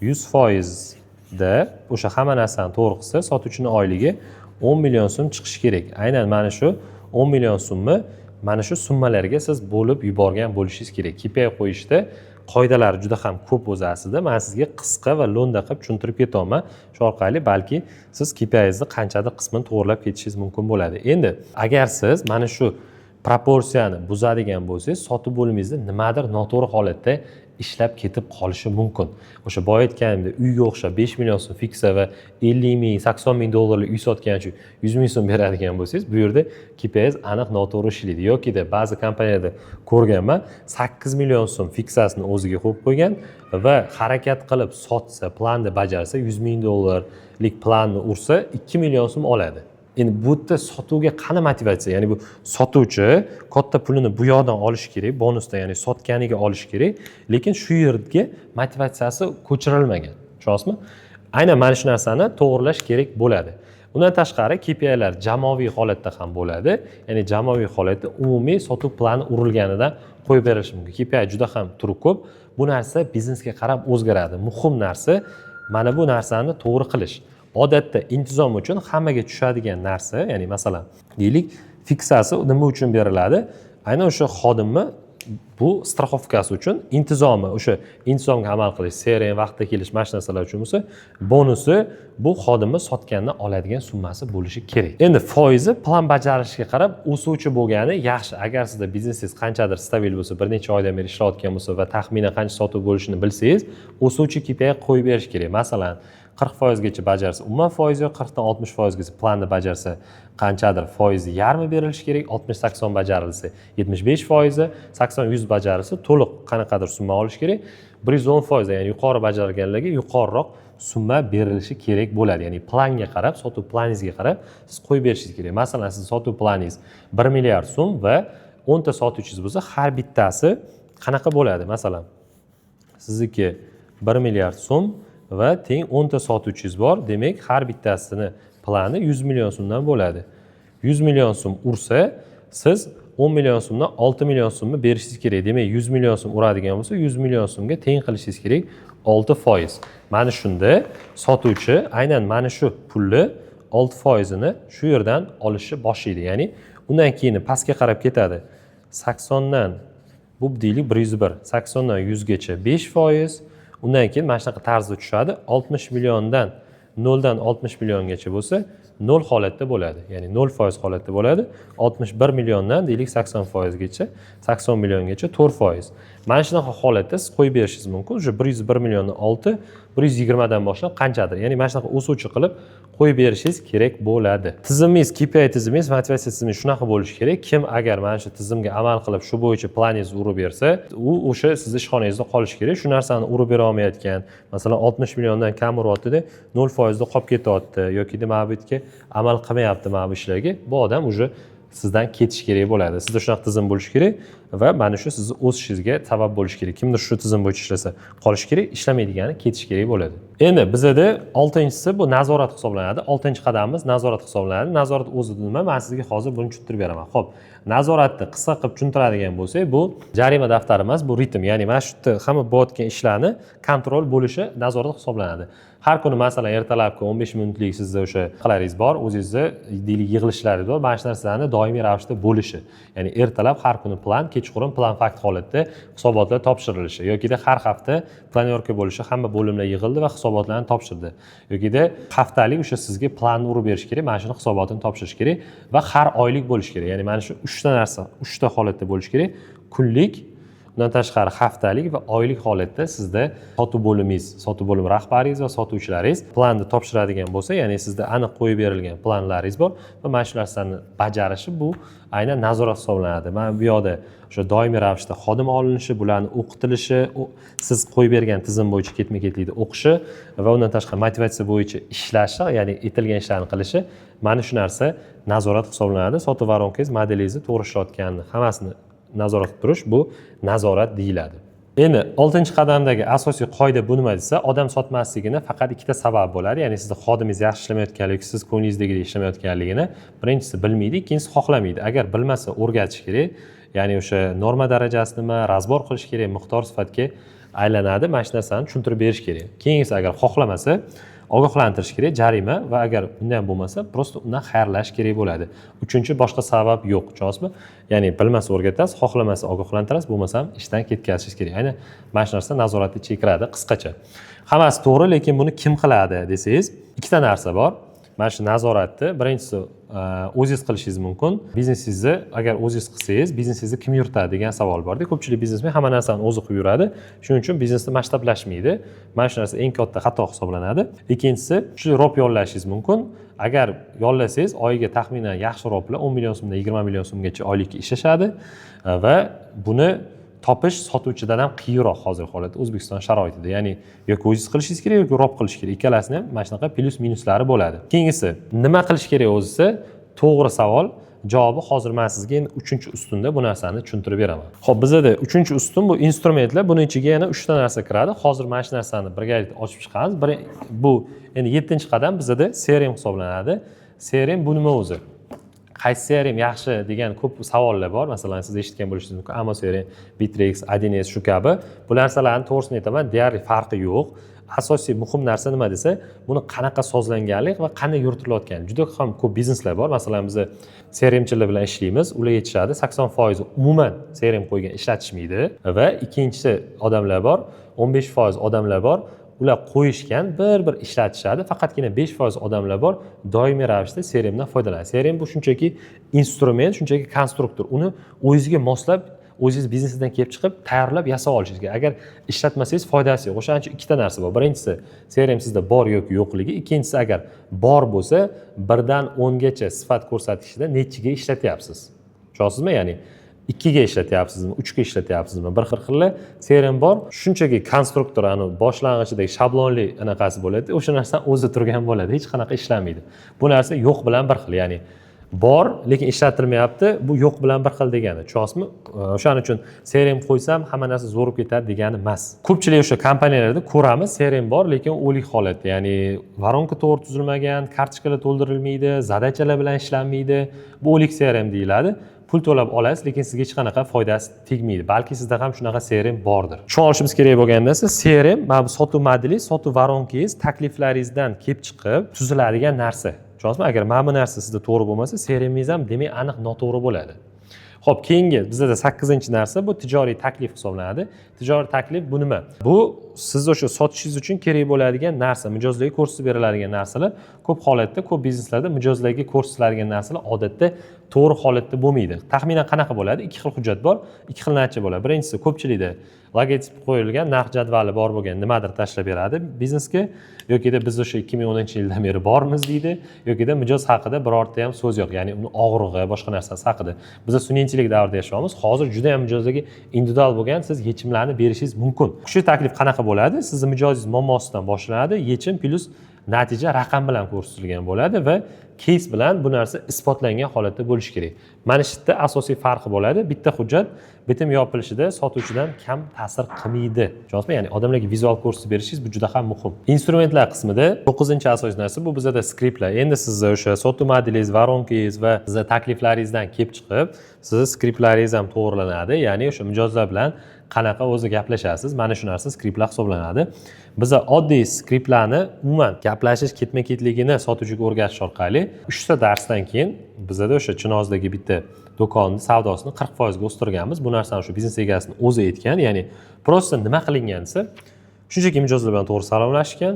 100% da o'sha hamma narsani to'g'ri qilsa, sotuvchining oyligi 10 million so'm chiqishi kerak. Aynan mana shu 10 million so'mni mana shu summalarga siz bo'lib yuborgan bo'lishingiz kerak. KPI qo'yishda qoidalar juda ham ko'p o'zi aslida. Men sizga qisqa va lo'nda qilib tushuntirib ketaman. Shu orqali balki siz KPI'ningizni qanchadir qismini to'g'rilab ketishingiz mumkin bo'ladi. Endi agar siz mana shu proporsiyani buzadigan bo'lsangiz, sotuv bo'limingizda nimadir noto'g'ri holatda ishlab ketib qolishi mumkin. O'sha boya aytganimdek, uyga o'xshab 5 million so'm fiksa va 50 ming, 80 ming dollarlik uy sotgan uchun 100 ming so'm beradigan bo'lsangiz, bu yerda KPI'niz aniq noto'g'ri ishlaydi. Yoki-da ba'zi kompaniyada ko'rganman, 8 million so'm fiksasini o'ziga qo'yib qo'ygan va harakat qilib sotsa, planni bajarsa, 100 ming dollarlik planni ursa, 2 million so'm oladi. Endi bu yerda sotuvga qani motivatsiya? Ya'ni bu sotuvchi katta pulini bu yoqdan olish kerak, bonusdan, ya'ni sotganiga olish kerak, lekin shu yerga motivatsiyasi ko'chirilmagan. Tushunasizmi? Aynan mana shu narsani to'g'rilash kerak bo'ladi. Undan tashqari KPI'lar jamoaviy holatda ham bo'ladi. Ya'ni jamoaviy holatda umumiy sotuv plani urilganidan qo'yib berilishi mumkin. KPI juda ham turi ko'p. Bu narsa biznesga qarab o'zgaradi. Muhim narsa mana bu narsani to'g'ri qilish. Odatda intizom uchun hammaga tushadigan narsa, ya'ni masalan, deylik, fiksasi nima uchun beriladi? Aynan o'sha xodimni bu strafovkasi uchun o'sha intizomga amal qilish, CRM vaqtida kelish, mana shu narsalar uchun bo'lsa, bonusi bu xodimni sotgandan oladigan summasi bo'lishi kerak. Endi foizi plan bajarishiga qarab o'suvchi bo'lgani yaxshi. Agar sizda biznesingiz qanchadir stabil bo'lsa, bir necha oydan beri ishlayotgan bo'lsa va taxminan qancha sotuv bo'lishini bilsangiz, o'suvchi KPI qo'yib berish kerak. Masalan, 40% gacha bajarsa, umuman foiz yo'q, 40 dan 60% gacha planni bajarsa, qanchadir foizi yarmi berilishi kerak, 60-80 bajarilsa 75%, 80-100 bajarilsa to'liq qanaqadir summa olish kerak. 110%, ya'ni yuqori bajarganlarga yuqoriroq summa berilishi kerak bo'ladi. Ya'ni planga qarab, sotuv planingizga qarab siz qo'yib berishingiz kerak. Masalan, siz sotuv planingiz 1 milliard so'm va 10 ta sotuvchingiz bo'lsa, har bittasi qanaqa bo'ladi? Masalan, sizniki 1 milliard so'm va teng 10 ta sotuvchingiz bor. Demak, har bittasini plani 100 million so'mdan bo'ladi. 100 million so'm ursa, siz 10 million so'mdan 6 million so'mni berishingiz kerak. Demak, 100 million so'm uradigan bo'lsa, 100 million so'mga teng qilishingiz kerak 6%. Mana shunda sotuvchi aynan mana shu pulni 6%ni shu yerdan olishni boshlaydi. Ya'ni undan keyin pastga qarab ketadi. 80 dan bu deylik 101, 80 dan 100 gacha 5%. Undan keyin mana shunaqa tarzda tushadi. 60 milliondan 0 dan 60 milliongacha bo'lsa, 0 holatda bo'ladi. Ya'ni 0% holatda bo'ladi. 61 milliondan deylik 80% gacha, 80 milliongacha 4%. Mana shunaqa holatda siz qo'yib berishingiz mumkin. O'sha 101 milliondan 6, 120 dan boshlab qanchadir. Ya'ni mana shunaqa o'suvchi qilib qo'yib berishingiz kerak bo'ladi. Tizimingiz, KPI tizimingiz, motivatsiya tizimingiz shunaqa bo'lishi kerak. Kim agar mana shu tizimga amal qilib, shu bo'yicha planingizni urib bersa, u o'sha sizni ishxonangizda qolishi kerak. Shu narsani urib bera olmayotgan, masalan 60 milliondan kam uryapti-da, 0% da qolib ketyapti yoki mana bu yerga amal qilmayapti mana bu ishlarga. Bu odam уже sizdan ketish kerak bo'ladi. Sizda shunaqa tizim bo'lishi kerak va mana shu sizni o'sishingizga sabab bo'lishi kerak. Kimdir shu tizim bo'yicha ishlasa qolish kerak, ishlamaydigani ketish kerak bo'ladi. Endi bizada 6-inchisi bu nazorat hisoblanadi. 6-qadamimiz nazorat hisoblanadi. Nazorat o'zi nima? Men sizga hozir buni tushuntirib beraman. Xo'p, nazoratni qisqa qilib tushuntiradigan bo'lsak, bu jarima daftari emas, bu ritm. Ya'ni mana shu yerda hamma bo'layotgan ishlarni kontrol bo'lishi nazorat hisoblanadi. Har kuni masalan ertalabki 15 minutlik sizda o'sha qilaringiz bor, o'zingizni deylik yig'ilishlaringiz bor. Mana shu narsalarni doimiy ravishda bo'lishi. Ya'ni ertalab har kuni plan, kechqurun plan fakt holatda hisobotlar topshirilishi yokida har hafta planyorka bo'lishi, hamma bo'limlar yig'ildi va hisobotlarni topshirdi. Yokida haftalik o'sha sizga planni urib berish kerak, mana shuni hisobotini topshirish kerak va har oylik bo'lish kerak. Ya'ni mana shu 3 ta narsa, 3 ta holatda bo'lish kerak. Kunlik, undan tashqari haftalik va oylik holatda sizda sotuv bo'limingiz, sotuv bo'lim rahbaringiz va sotuvchilaringiz planni topshiradigan bo'lsa, ya'ni sizda aniq qo'yib berilgan planlaringiz bor va mana shu narsalarni bajarishi bu aynan nazorat hisoblanadi. Mana bu yoqda o'sha doimiy ravishda xodim olinishi, bularni o'qitilishi, siz qo'yib bergan tizim bo'yicha ketma-ketlikda o'qishi va undan tashqari motivatsiya bo'yicha ishlashi, ya'ni etilgan ishlarni qilishi, mana shu narsa nazorat hisoblanadi. Sotuv varonkangiz, modelingizni to'g'ri ishlayotganini hammasini nazorat qilib turish bu nazorat deyiladi. Endi 6-qadamdagi asosiy qoida bu nima desa, odam sotmasligini faqat ikkita sabab bo'ladi. Ya'ni sizning xodimingiz yaxshi ishlamayotganligi, siz ko'nglingizdagidek ishlamayotganligini birinchisi bilmaydi, ikkinchisi xohlamaydi. Agar bilmasa o'rgatish kerak. Ya'ni o'sha norma darajasi nima, razbor qilish kerak, miqdor sifatga aylanadi. Mana shu narsani tushuntirib berish kerak. Keyingisi agar xohlamasa ogohlantirish kerak, jarima va agar bunday bo'lmasa, prosta undan xayrlash kerak bo'ladi. Uchinchi boshqa sabab yo'q, tushunasizmi? Ya'ni bilmasa o'rgatasiz, xohlamasa ogohlantirasiz, bo'lmasa ishdan ketkazishingiz kerak. Ayni mana shu narsa nazoratga chekiradi qisqacha. Hammasi to'g'ri, lekin buni kim qiladi desangiz, ikkita narsa bor. Mana shu nazoratni birinchisi o'zingiz qilishingiz mumkin. Biznesingizni agar o'zingiz qilsangiz, biznesingizni kim yuritadi degan savol bor-da. Ko'pchilik biznesmen hamma narsani o'zi qilib yuradi. Shuning uchun biznesni masshtablashmaydi. Mana shu narsa eng katta xato hisoblanadi. Ikkinchisi, shu rop yollashingiz mumkin. Agar yollasangiz, oyiga taxminan yaxshi roplar 10 million so'mdan 20 million so'mgacha oylikka ishlashadi va buni topish sotuvchidan ham qiyinroq hozirgi holatda O'zbekiston sharoitida. Ya'ni yoki o'zingiz qilishingiz kerak yoki rop qilish kerak. Ikkalasini ham mana shunaqa plyus minuslari bo'ladi. Keyingisi, nima qilish kerak o'zisi? To'g'ri savol. Javobi hozir men sizga endi 3-ustunda bu narsani tushuntirib beraman. Xo'p, bizda 3-ustun bu instrumentlar, buning ichiga yana 3 ta narsa kiradi. Hozir mana shu narsani birgalikda ochib chiqamiz. Bu endi 7-qadam bizda CRM hisoblanadi. CRM bu nima o'zi? Qaysi CRM yaxshi degan ko'p savollar bor. Masalan, siz eshitgan bo'lishingiz mumkin. Amo CRM, Bittrex, Adines shu kabi. Bu narsalarning to'g'risini aytaman, deyarli farqi yo'q. Asosiy muhim narsa nima desa, buni qanaqa sozlanganlik va qanday yuritilayotgani. Juda ham ko'p bizneslar bor. Masalan, biz CRMchilar bilan ishlaymiz, ular aytishadi, 80% umuman CRM qo'ygan ishlatishmaydi va ikkinchisi odamlar bor, 15% odamlar bor. Ular qo'yishgan, bir ishlatishadi. Faqatgina 5% odamlar bor, doimiy ravishda CRMdan foydalanadi. CRM bu shunchaki instrument, shunchaki konstruktor. Uni o'zingizga moslab, o'zingiz biznesdan kelib chiqib, tayyorlab yasab olishingiz kerak. Agar ishlatmasangiz foydasi yo'q. O'shaning uchun ikkita narsa bor. Birinchisi, CRM sizda bor yoki yo'qligi. Ikkinchisi, agar bor bo'lsa, 1 dan 10 gacha sifat ko'rsatishida nechiga ishlatyapsiz? Tushunasizmi? Ya'ni 2 ga ishlatyapsizmi, 3 ga ishlatyapsizmi? Bir xil CRM bor. Shunchaki konstruktor boshlang'ichidagi shablonli anaqasi bo'ladi. O'sha narsa o'zi turgan bo'ladi, hech qanaqa ishlamaydi. Bu narsa yo'q bilan bir xil, ya'ni bor, lekin ishlatilmayapti. Bu yo'q bilan bir xil degani. Tushunasizmi? O'shaning uchun CRM qo'ysam hamma narsa zo'rib ketadi degani emas. Ko'pchilik o'sha kompaniyalarda ko'ramiz, CRM bor, lekin o'lik holatda, ya'ni varonka to'g'ri tuzilmagan, kartochkalar to'ldirilmaydi, zadachalar bilan ishlanmaydi. Bu o'lik CRM deyiladi. Pul to'lab olasiz, lekin sizga hech qanaqa foydasi tegmaydi. Balki sizda ham shunaqa CRM bordir. Tushuna olishimiz kerak bo'lganda esa CRM mana bu sotuv modeli, sotuv varonkangiz takliflaringizdan kelib chiqib tuziladigan narsa. Tushunasizmi? Agar mana bu narsa sizda to'g'ri bo'lmasa, CRMingiz ham demak aniq noto'g'ri bo'ladi. Xo'p, keyingi bizda 8-narsa bu tijoriy taklif hisoblanadi. Tijoriy taklif bu nima? Bu siz o'sha sotishingiz uchun kerak bo'ladigan narsa, mijozlarga ko'rsatib beriladigan narsalar ko'p holatda, ko'p bizneslarda mijozlarga ko'rsatiladigan narsalar odatda to'g'ri holatda bo'lmaydi. Taxminan qanaqa bo'ladi? Ikki xil hujjat bor, ikki xil natija bo'ladi. Birinchisi, ko'pchilikda logotip qo'yilgan, narx jadvali bor bo'lgan nimadir tashlab beradi biznesga, yokida biz o'sha 2010-yildan beri bormiz deydi, yokida mijoz haqida birorta ham so'z yo'q, ya'ni uni og'rig'i, boshqa narsasi haqida. Biz sun'iy intellekt davrida yashayapmiz. Hozir juda ham mijozlarga individual bo'lgan siz yechimlarni berishingiz mumkin. Shu taklif qanaqa bo'ladi? Sizning mijozingiz muammosidan boshlanadi, yechim plus natija raqam bilan ko'rsatilgan bo'ladi va keys bilan bu narsa isbotlangan holatda bo'lishi kerak. Mana shu yerda asosiy farqi bo'ladi. Bitta hujjat bitim yopilishida sotuvchidan kam ta'sir qilmaydi. Tushunasizmi? Ya'ni odamlarga vizual ko'rsatib berishingiz bu juda ham muhim. Instrumentlar qismida 9-asosiy narsa bu bizda skriptlar. Endi siz o'sha sotuv modelingiz, varonkangiz va sizning takliflaringizdan kelib chiqib, siz skriptlaringiz ham to'g'rilanadi. Ya'ni o'sha mijozlar bilan qanaqa o'zi gaplashasiz, mana shu narsa skriptlar hisoblanadi. Biz oddiy skriptlarni umuman gaplashish ketma-ketligini sotuvchiga o'rgatish orqali 3 ta darsdan keyin bizda o'sha Chinozdagi bitta do'konni savdosini 40% ga o'stirganmiz. Bu narsani shu biznes egasining o'zi aytgan. Ya'ni prosta nima qilingan desa, shunchaki mijozlar bilan to'g'ri salomlashgan,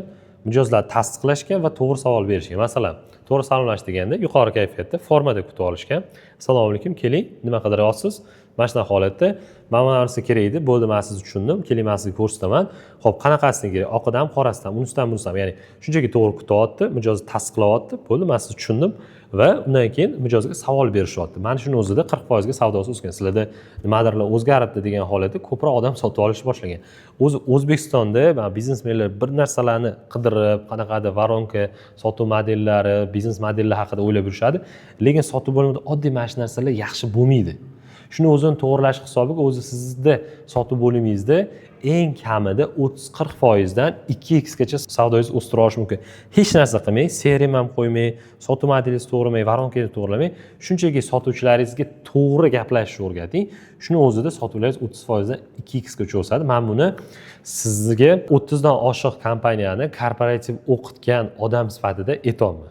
mijozlar tasdiqlashgan va to'g'ri savol berishgan. Masalan, to'g'ri salomlash deganda yuqori kayfiyatda formada kutib olishgan. Assalomu alaykum, keling, nima qidiryapsiz? Mana shunaqa holatda mana bu narsa kerak edi, bo'ldi, men sizni tushundim, keling men sizga ko'rsataman. Xo'p, qanaqasini kerak? Oqidan, qorasidan, unisidan, bunisidan. Ya'ni shunchaki to'g'ri kutyapti, mijoz tasdiqlayapti, bo'ldi, men sizni tushundim va undan keyin mijozga savol berishyapti. Mana shuni o'zida 40% ga savdosi o'sgan. Sizlarda nimadirlar o'zgaribdi degan holatda ko'proq odam sotib olishni boshlagan. O'zi O'zbekistonda biznesmenlar bir narsalarni qidirib, qanaqadir varonka, sotuv modellari, biznes modellar haqida o'ylab yurishadi, lekin sotuv bo'limida oddiy mana shu narsalar yaxshi bo'lmaydi. Shuni o'zini to'g'rilash hisobiga o'zi sizda sotuv bo'limingizda eng kamida 30-40% dan 2x gacha savdoyingizni o'stira olish mumkin. Hech narsa qilmay, CRM ham qo'ymay, sotuv modelingizni to'g'rilamay, varonkangizni to'g'rilamay, shunchaki sotuvchilaringizga to'g'ri gaplashishni o'rgating. Shuni o'zida sotuvlaringiz 30% dan 2x gacha o'sadi. Men buni sizga 30 dan oshiq kompaniyani korporativ o'qitgan odam sifatida aytolman.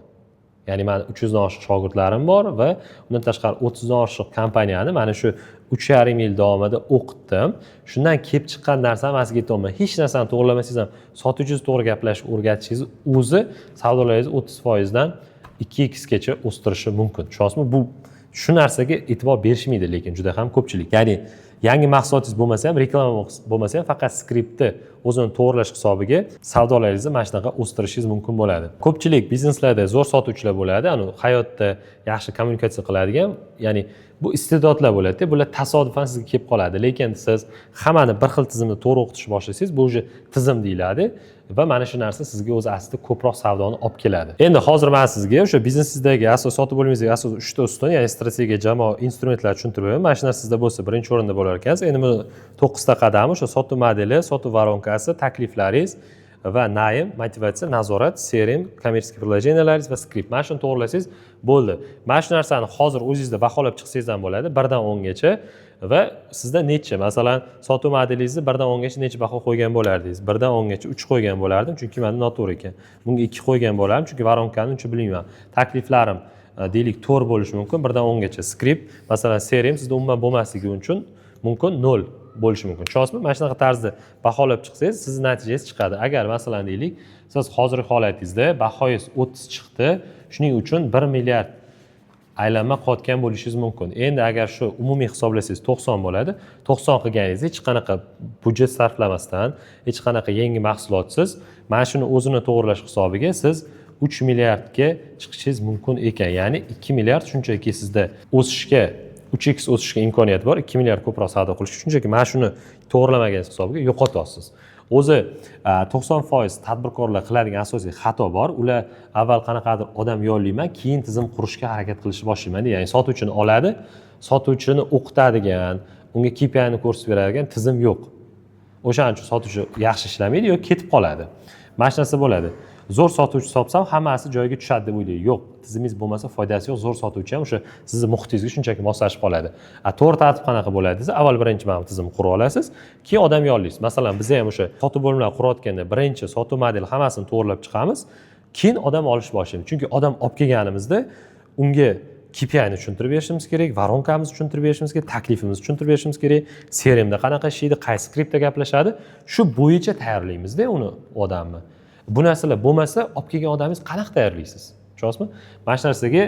Ya'ni men 300 dan oshiq shogirdlarim bor va undan tashqari 30 dan oshiq kompaniyani mana shu 3,5 yil davomida o'qitdim. Shundan kelib chiqqan narsani men sizga aytolman. Hech narsani to'g'rilamasangiz ham sotuvchingiz to'g'ri gaplashishni o'rgatishingiz o'zi savdolaringizni 30% dan 2x gacha o'stirishi mumkin. Tushunasizmi? Bu shu narsaga e'tibor berishmaydi, lekin juda ham ko'pchilik. Ya'ni yangi mahsulotingiz bo'lmasa ham, reklama bo'lmasa ham faqat skriptni o'zini to'g'rilash hisobiga savdolaringizni mana shunaqa o'stirishingiz mumkin bo'ladi. Ko'pchilik bizneslarda zo'r sotuvchilar bo'ladi, hayotda yaxshi kommunikatsiya qiladigan, ya'ni bu iste'dodlar bo'ladi, bular tasodifan sizga kelib qoladi. Lekin siz hammani bir xil tizimda to'g'ri o'qitishni boshlasangiz, bu уже tizim deyiladi va mana shu narsa sizga o'zi aslida ko'proq savdoni olib keladi. Endi hozir men sizga o'sha biznesingizdagi asosiy sotuv bo'limingizdagi asosiy 3 ta ustun, ya'ni strategiya, jamoa, instrumentlar tushuntirib beraman. Mana shu narsa sizda bo'lsa, birinchi o'rinda bo'lar ekansiz. Endi bu 9 ta qadam o'sha sotuv modeli, sotuv varonkasi, takliflaringiz va naym, motivatsiya, nazorat, CRM, kommersiya предложенияларingiz va skript. Mana shuni to'g'rilasangiz bo'ldi. Mana shu narsani hozir o'zingizda baholab chiqsangiz ham bo'ladi, 1 dan 10 gacha va sizda necha, masalan, sotuv modelingizni 1 dan 10 gacha necha baho qo'ygan bo'lardingiz? 1 dan 10 gacha 3 qo'ygan bo'lardim, chunki menda noto'g'ri ekan. Bunga 2 qo'ygan bo'lardim, chunki varonkani uncha bilmayman. Takliflarim deylik 4 bo'lishi mumkin, 1 dan 10 gacha. Skript, masalan, CRM sizda umuman bo'lmasligi uchun mumkin 0 bo'lishi mumkin. Tushunasizmi? Mana shunaqa tarzda baholab chiqsangiz, sizning natijangiz chiqadi. Agar masalan deylik, siz hozirgi holatingizda bahoyingiz 30 chiqdi, shuning uchun 1 milliard aylanma qotgan bo'lishingiz mumkin. Endi agar shu umumiy hisoblasangiz 90 bo'ladi. 90 qilganingizda hech qanaqa budjet sarflamasdan, hech qanaqa yangi mahsulotsiz mana shuni o'zini to'g'rilash hisobiga siz 3 milliardga chiqishingiz mumkin ekan. Ya'ni 2 milliard shunchaki sizda o'sishga 3x o'sishga imkoniyat bor, 2 milliard ko'proq savdo qilish. Shunchaki mana shuni to'g'rilamagan hisobiga yo'qotasiz. O'zi 90% tadbirkorlar qiladigan asosiy xato bor. Ular avval qanaqadir odam yollayman, keyin tizim qurishga harakat qilishni boshlayman. Ya'ni sotuvchini oladi, sotuvchini o'qitadigan, unga KPI'ni ko'rsatib beradigan tizim yo'q. O'shaning uchun sotuvchi yaxshi ishlamaydi yoki ketib qoladi. Mana shu narsa bo'ladi. Zo'r sotuvchi topsam hammasi joyiga tushadi deb o'ylaydi. Yo'q, tizimingiz bo'lmasa foydasi yo'q. Zo'r sotuvchi ham o'sha sizni muhitingizga shunchaki moslashib qoladi. To'g'ri tartib qanaqa bo'ladi desa, avval birinchi mana tizimni qurib olasiz, keyin odam yollaysiz. Masalan, biz ham o'sha sotuv bo'limlarini qurayotganda birinchi sotuv modeli hammasini to'g'rilab chiqamiz, keyin odam olishni boshlaymiz. Chunki odam olib kelganimizda unga KPI'ni tushuntirib berishimiz kerak, voronkamizni tushuntirib berishimiz kerak, taklifimizni tushuntirib berishimiz kerak, CRMda qanaqa ishlaydi, qaysi skriptda gaplashadi, shu bo'yicha tayyorlaymizda uni odamni. Bu narsalar bo'lmasa, olib kelgan odamingiz qanaqa tayyorlaysiz? Tushunyapsizmi? Mana shu narsaga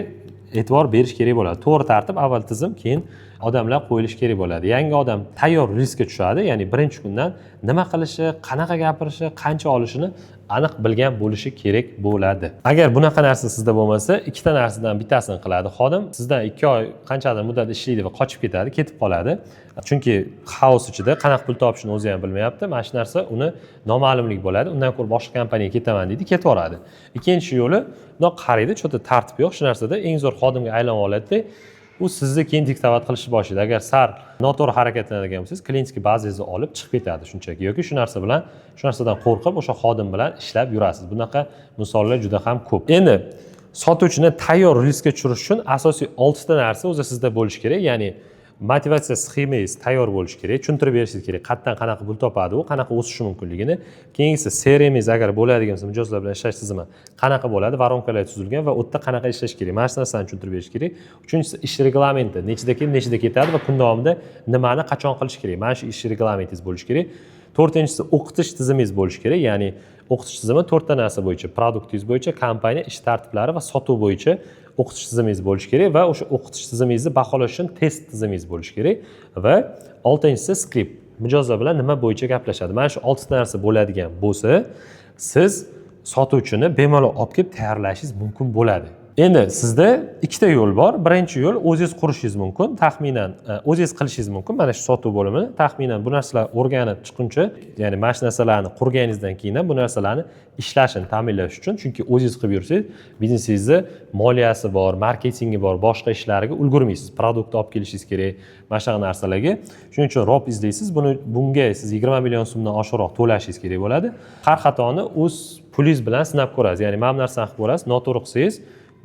e'tibor berish kerak bo'ladi. To'g'ri tartib, avval tizim, keyin odamlar qo'yilishi kerak bo'ladi. Yangi odam tayyor riskka tushadi, ya'ni birinchi kundan nima qilishi, qanaqa gapirishi, qancha olishini aniq bilgan bo'lishi kerak bo'ladi. Agar bunaqa narsa sizda bo'lmasa, ikkita narsadan bittasini qiladi xodim. Sizdan 2 oy qanchadir muddat ishlaydi va qochib ketadi, ketib qoladi. Chunki xaos ichida qanaqa pul topishini o'zi ham bilmayapti. Mana shu narsa uni noma'lumlik bo'ladi. Undan ko'ra boshqa kompaniyaga ketaman deydi, ketib boradi. Ikkinchi yo'li, bundoq qaraydi, cho'ta tartib yo'q. Shu narsada eng zo'r xodimga aylanib oladi-da, u sizni keyin diktovat qilishni boshlaydi. Agar sal noto'g'ri harakatlanadigan bo'lsangiz, klientskiy bazingizni olib chiqib ketadi shunchaki. Yoki shu narsadan qo'rqib o'sha xodim bilan ishlab yurasiz. Bunaqa misollar juda ham ko'p. Endi sotuvchini tayyor riskka tushirish uchun asosiy 6 ta narsa o'zi sizda bo'lishi kerak. Ya'ni motivatsiya sxemangiz tayyor bo'lishi kerak, tushuntirib berishingiz kerak, qayerdan qanaqa pul topadi, u qanaqa o'sishi mumkinligini. Keyingisi CRMingiz agar bo'ladigan bo'lsa, mijozlar bilan ishlash tizimi qanaqa bo'ladi, varonkalar tuzilgan va u yerda qanaqa ishlash kerak. Mana shu narsani tushuntirib berish kerak. Uchinchisi ish reglamenti, nechida kelib, nechida ketadi va kun davomida nimani qachon qilish kerak. Mana shu ish reglamentingiz bo'lishi kerak. To'rtinchisi o'qitish tizimingiz bo'lishi kerak, ya'ni o'qitish tizimi 4 ta narsa bo'yicha, produktingiz bo'yicha, kompaniya ish tartiblari va sotuv bo'yicha o'qitish tizimingiz bo'lishi kerak va o'sha o'qitish tizimingizni baholash uchun test tizimingiz bo'lishi kerak va 6-inchisi skript. Mijozlar bilan nima bo'yicha gaplashadi. Mana shu 6 ta narsa bo'ladigan bo'lsa, siz sotuvchini bemalol olib kelib tayyorlashingiz mumkin bo'ladi. Endi sizda ikkita yo'l bor. Birinchi yo'l o'zingiz qurishingiz mumkin, taxminan o'zingiz qilishingiz mumkin. Mana shu sotuv bo'limini taxminan bu narsalar o'rganib chiquncha, ya'ni mana shu narsalarni qurganingizdan keyin ham bu narsalarni ishlashini ta'minlash uchun, chunki o'zingiz qilib yursangiz, biznesingizni moliyasi bor, marketingi bor, boshqa ishlariga ulgurmaysiz. Produktni olib kelishingiz kerak, mana shu narsalarga. Shuning uchun rob izlaysiz. Bunga siz 20 million so'mdan oshiqroq to'lashingiz kerak bo'ladi. Har xatoni o'z pulingiz bilan sinab ko'rasiz. Ya'ni mana bu narsani qilib ko'rasiz, noto'g'ri qilsangiz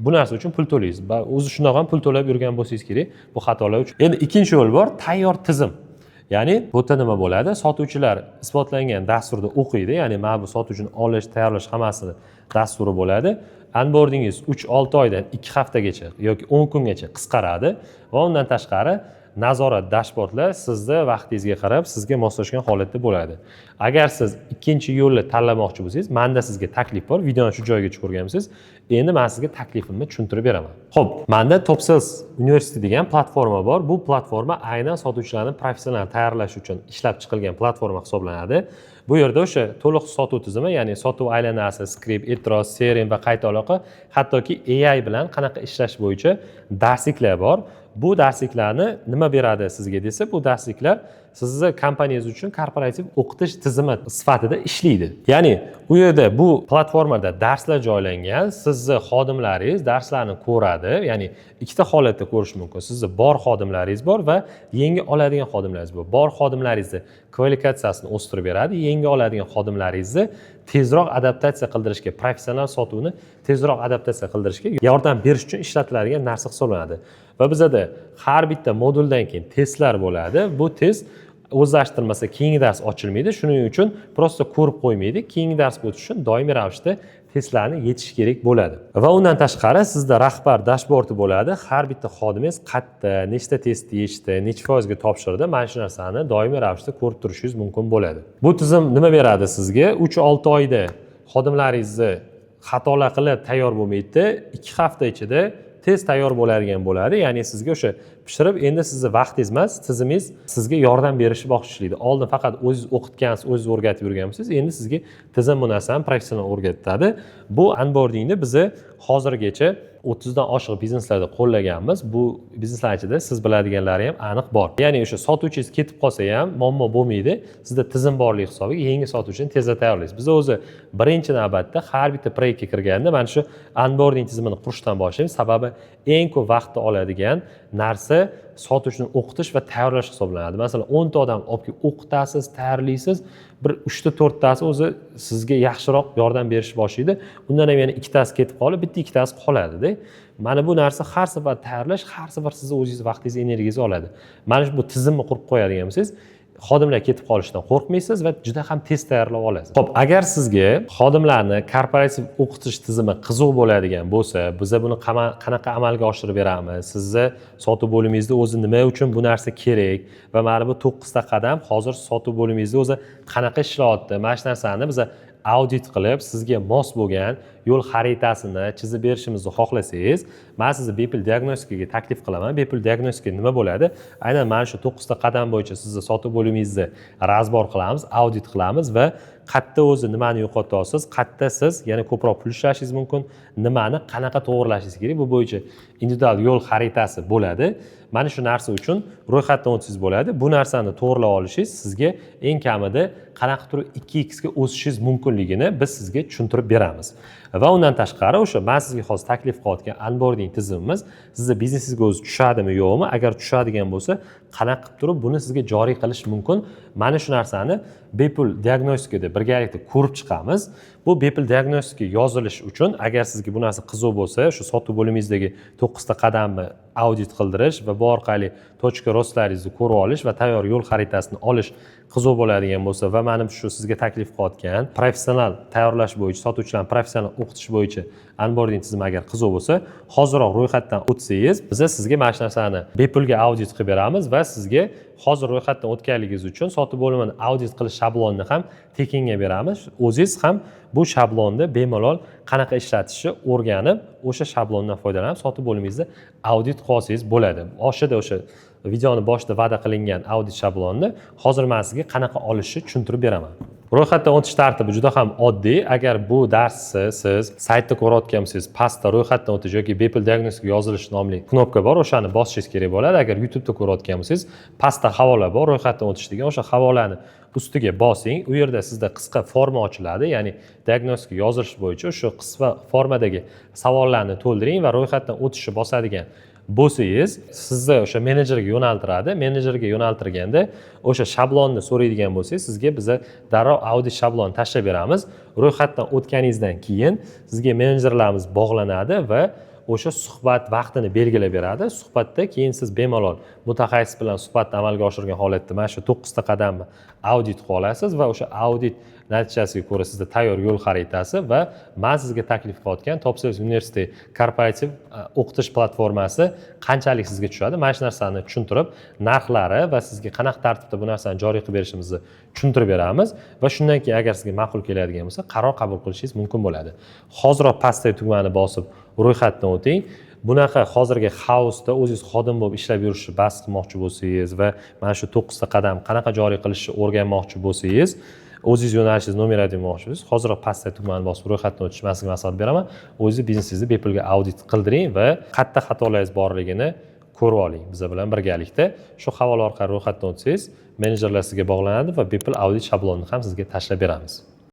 bu narsa uchun pul to'laysiz. O'zi shundoq ham pul to'lab yurgan bo'lsangiz kerak bu xatolar uchun. Endi ikkinchi yo'l bor, tayyor tizim. Ya'ni bu yerda nima bo'ladi? Sotuvchilar isbotlangan dasturda o'qiydi. Ya'ni mana bu sotuvchini olish, tayyorlash hammasini dasturi bo'ladi. Onboardingiz 3-6 oydan 2 haftagacha yoki 10 kungacha qisqaradi va undan tashqari nazorat dashbordlar sizni vaqtingizga qarab sizga moslashgan holatda bo'ladi. Agar siz ikkinchi yo'lni tanlamoqchi bo'lsangiz, menda sizga taklif bor. Videoni shu joygacha ko'rganmisiz? Endi men sizga taklifimni tushuntirib beraman. Xo'p, menda Top Sales University degan platforma bor. Bu platforma aynan sotuvchilarni professional tayyorlash uchun ishlab chiqilgan platforma hisoblanadi. Bu yerda o'sha to'liq sotuv tizimi, ya'ni sotuv aylanasi, skript, e'tiroz, CRM va qayta aloqa, hattoki AI bilan qanaqa ishlash bo'yicha darsliklar bor. Bu darsliklarni nima beradi sizga desa, bu darsliklar sizni kompaniyangiz uchun korporativ o'qitish tizimi sifatida ishlaydi. Ya'ni u yerda bu platformada darslar joylangan, sizni xodimlaringiz darslarni ko'radi. Ya'ni ikkita holatda ko'rish mumkin. Sizni bor xodimlaringiz bor va yangi oladigan xodimlaringiz bor. Bor xodimlaringizni kvalifikatsiyasini o'stirib beradi, yangi oladigan xodimlaringizni tezroq adaptatsiya qildirishga, professional sotuvni tezroq adaptatsiya qildirishga yordam berish uchun ishlatiladigan narsa hisoblanadi. Va bizada har bitta moduldan keyin testlar bo'ladi. Bu test o'zlashtirmasa keyingi dars ochilmaydi. Shuning uchun prosta ko'rib qo'ymaydi. Keyingi darsga o'tish uchun doimiy ravishda testlarni yetish kerak bo'ladi. Va undan tashqari sizda rahbar dashbordi bo'ladi. Har bitta xodimingiz qayerda, nechta testni yechdi, necha foizga topshirdi, mana shu narsani doimiy ravishda ko'rib turishingiz mumkin bo'ladi. Bu tizim nima beradi sizga? 3-6 oyda xodimlaringizni xatolar qilib tayyor bo'lmaydi. 2 hafta ichida tez tayyor bo'ladigan bo'ladi. Ya'ni sizga o'sha pishirib, endi sizni vaqtingiz emas, tizimingiz sizga yordam berishni boshlaydi. Oldin faqat o'zingiz o'qitgansiz, o'zingiz o'rgatib yurgansiz, endi sizga tizim bu narsani professional o'rgatadi. Bu onboardingni bizni hozirgacha 30 dan oshiq bizneslarda qo'llaganmiz. Bu bizneslar ichida siz biladiganlari ham aniq bor. Ya'ni o'sha sotuvchingiz ketib qolsa ham muammo bo'lmaydi. Sizda tizim borligi hisobiga yangi sotuvchini tezda tayyorlaysiz. Biz o'zi birinchi navbatda har bitta proyektga kirganda mana shu onboarding tizimini qurishdan boshlaymiz. Sababi eng ko'p vaqtni oladigan narsa sotuvchini o'qitish va tayyorlash hisoblanadi. Masalan, 10 ta odam olib kelib o'qitasiz, tayyorlaysiz, bir 3 ta 4 tasi o'zi sizga yaxshiroq yordam berishni boshlaydi. Undan ham yana ikkitasi ketib qolib, bitta ikkitasi qoladi-da. Mana bu narsa har safar tayyorlash, har safar sizni o'zingiz vaqtingiz, energiyangizni oladi. Mana bu tizimni qurib qo'yadigan bo'lsangiz, xodimlar ketib qolishidan qo'rqmaysiz va juda ham tez tayyorlab olasiz. Xo'p, agar sizga xodimlarni korporativ o'qitish tizimi qiziq bo'ladigan bo'lsa, biz buni qanaqa amalga oshirib beramiz? Sizni sotuv bo'limingizda o'zi nima uchun bu narsa kerak va mana bu 9 ta qadam hozir sotuv bo'limingizda o'zi qanaqa ishlayapti? Mana shu narsani biz audit qilib, sizga mos bo'lgan yo'l xaritasini chizib berishimizni xohlasangiz, men sizni bepul diagnostikaga taklif qilaman. Bepul diagnostika nima bo'ladi? Aynan mana shu 9 ta qadam bo'yicha sizni sotuv bo'limingizni razbor qilamiz, audit qilamiz va qayerda o'zi nimani yo'qotyapsiz, qayerda siz yana ko'proq pul ishlashingiz mumkin, nimani qanaqa to'g'irlashingiz kerak, bu bo'yicha individual yo'l xaritasi bo'ladi. Mana shu narsa uchun ro'yxatdan o'tishingiz bo'ladi. Bu narsani to'g'irlab olishingiz sizga eng kamida qanaqa turib 2x ga o'sishingiz mumkinligini biz sizga tushuntirib beramiz. Va undan tashqari o'sha men sizga hozir taklif qilayotgan onboarding tizimimiz sizni biznesingizga o'zi tushadimi, yo'qmi? Agar tushadigan bo'lsa, qanaqa qilib turib buni sizga joriy qilish mumkin? Mana shu narsani bepul diagnostikada birgalikda ko'rib chiqamiz. Bu bepul diagnostika yozilish uchun agar sizga bu narsa qiziq bo'lsa, shu sotuv bo'limingizdagi 9 ta qadamni audit qildirish va bu orqali tochka rostlaringizni ko'rib olish va tayyor yo'l xaritasini olish qiziq bo'ladigan bo'lsa va men shu sizga taklif qilayotgan professional tayyorlash bo'yicha, sotuvchilarni professional o'qitish bo'yicha onboarding tizimi agar qiziq bo'lsa, hozirroq ro'yxatdan o'tsangiz, biz sizga mana shu narsani bepulga audit qilib beramiz va sizga hozir ro'yxatdan o'tganligingiz uchun sotuv bo'limini audit qilish shablonini ham tekinga beramiz. O'zingiz ham bu shablonni bemalol qanaqa ishlatishni o'rganib, o'sha shablondan foydalanib sotuv bo'limingizni audit qilib olsangiz bo'ladi. O'sha videoni boshida va'da qilingan audit shablonni hozir men sizga qanaqa olishni tushuntirib beraman. Ro'yxatdan o'tish tartibi juda ham oddiy. Agar bu darsni siz saytda ko'rayotgan bo'lsangiz, pastda ro'yxatdan o'tish yoki bepul diagnostika yozilish nomli knopka bor, o'shani bosishingiz kerak bo'ladi. Agar YouTube'da ko'rayotgan bo'lsangiz, pastda havola bor, ro'yxatdan o'tish degan, o'sha havolani ustiga bosing. U yerda sizda qisqa forma ochiladi, ya'ni diagnostika yozilish bo'yicha o'sha qisqa formadagi savollarni to'ldiring va ro'yxatdan o'tishni bosadigan bo'lsangiz, sizni o'sha menejerga yo'naltiradi. Menejerga yo'naltirganda o'sha shablonni so'raydigan bo'lsangiz, sizga biz darrov audit shablonni tashlab beramiz. Ro'yxatdan o'tganingizdan keyin sizga menejerlarimiz bog'lanadi va o'sha suhbat vaqtini belgilab beradi. Suhbatda keyin siz bemalol mutaxassis bilan suhbatni amalga oshirgan holatda mana shu 9 ta qadamni audit qila olasiz va o'sha audit natijasiga ko'ra sizda tayyor yo'l xaritasi va men sizga taklif qilayotgan Top Sales University korporativ o'qitish platformasi qanchalik sizga tushadi, mana shu narsani tushuntirib, narxlari va sizga qanaqa tartibda bu narsani joriy qilib berishimizni tushuntirib beramiz va shundan keyin agar sizga ma'qul keladigan bo'lsa, qaror qabul qilishingiz mumkin bo'ladi. Hozirroq pastdagi tugmani bosib ro'yxatdan o'ting. Bunaqa hozirgi xaosda o'zingiz xodim bo'lib ishlab yurishni bas qilmoqchi bo'lsangiz va mana shu 9 ta qadam qanaqa joriy qilishni o'rganmoqchi bo'lsangiz, o'zingiz yo'nalishingiz nomer demoqchi bo'lsangiz, hozirroq pastdagi tugmani bosib ro'yxatdan o'tishni men sizga maslahat beraman. O'zingiz biznesingizni bepulga audit qildiring va qayerda xatolaringiz borligini ko'rib oling biz bilan birgalikda. Shu havola orqali ro'yxatdan o'tsangiz, menejerlar sizga bog'lanadi va bepul audit shablonini ham sizga tashlab beramiz.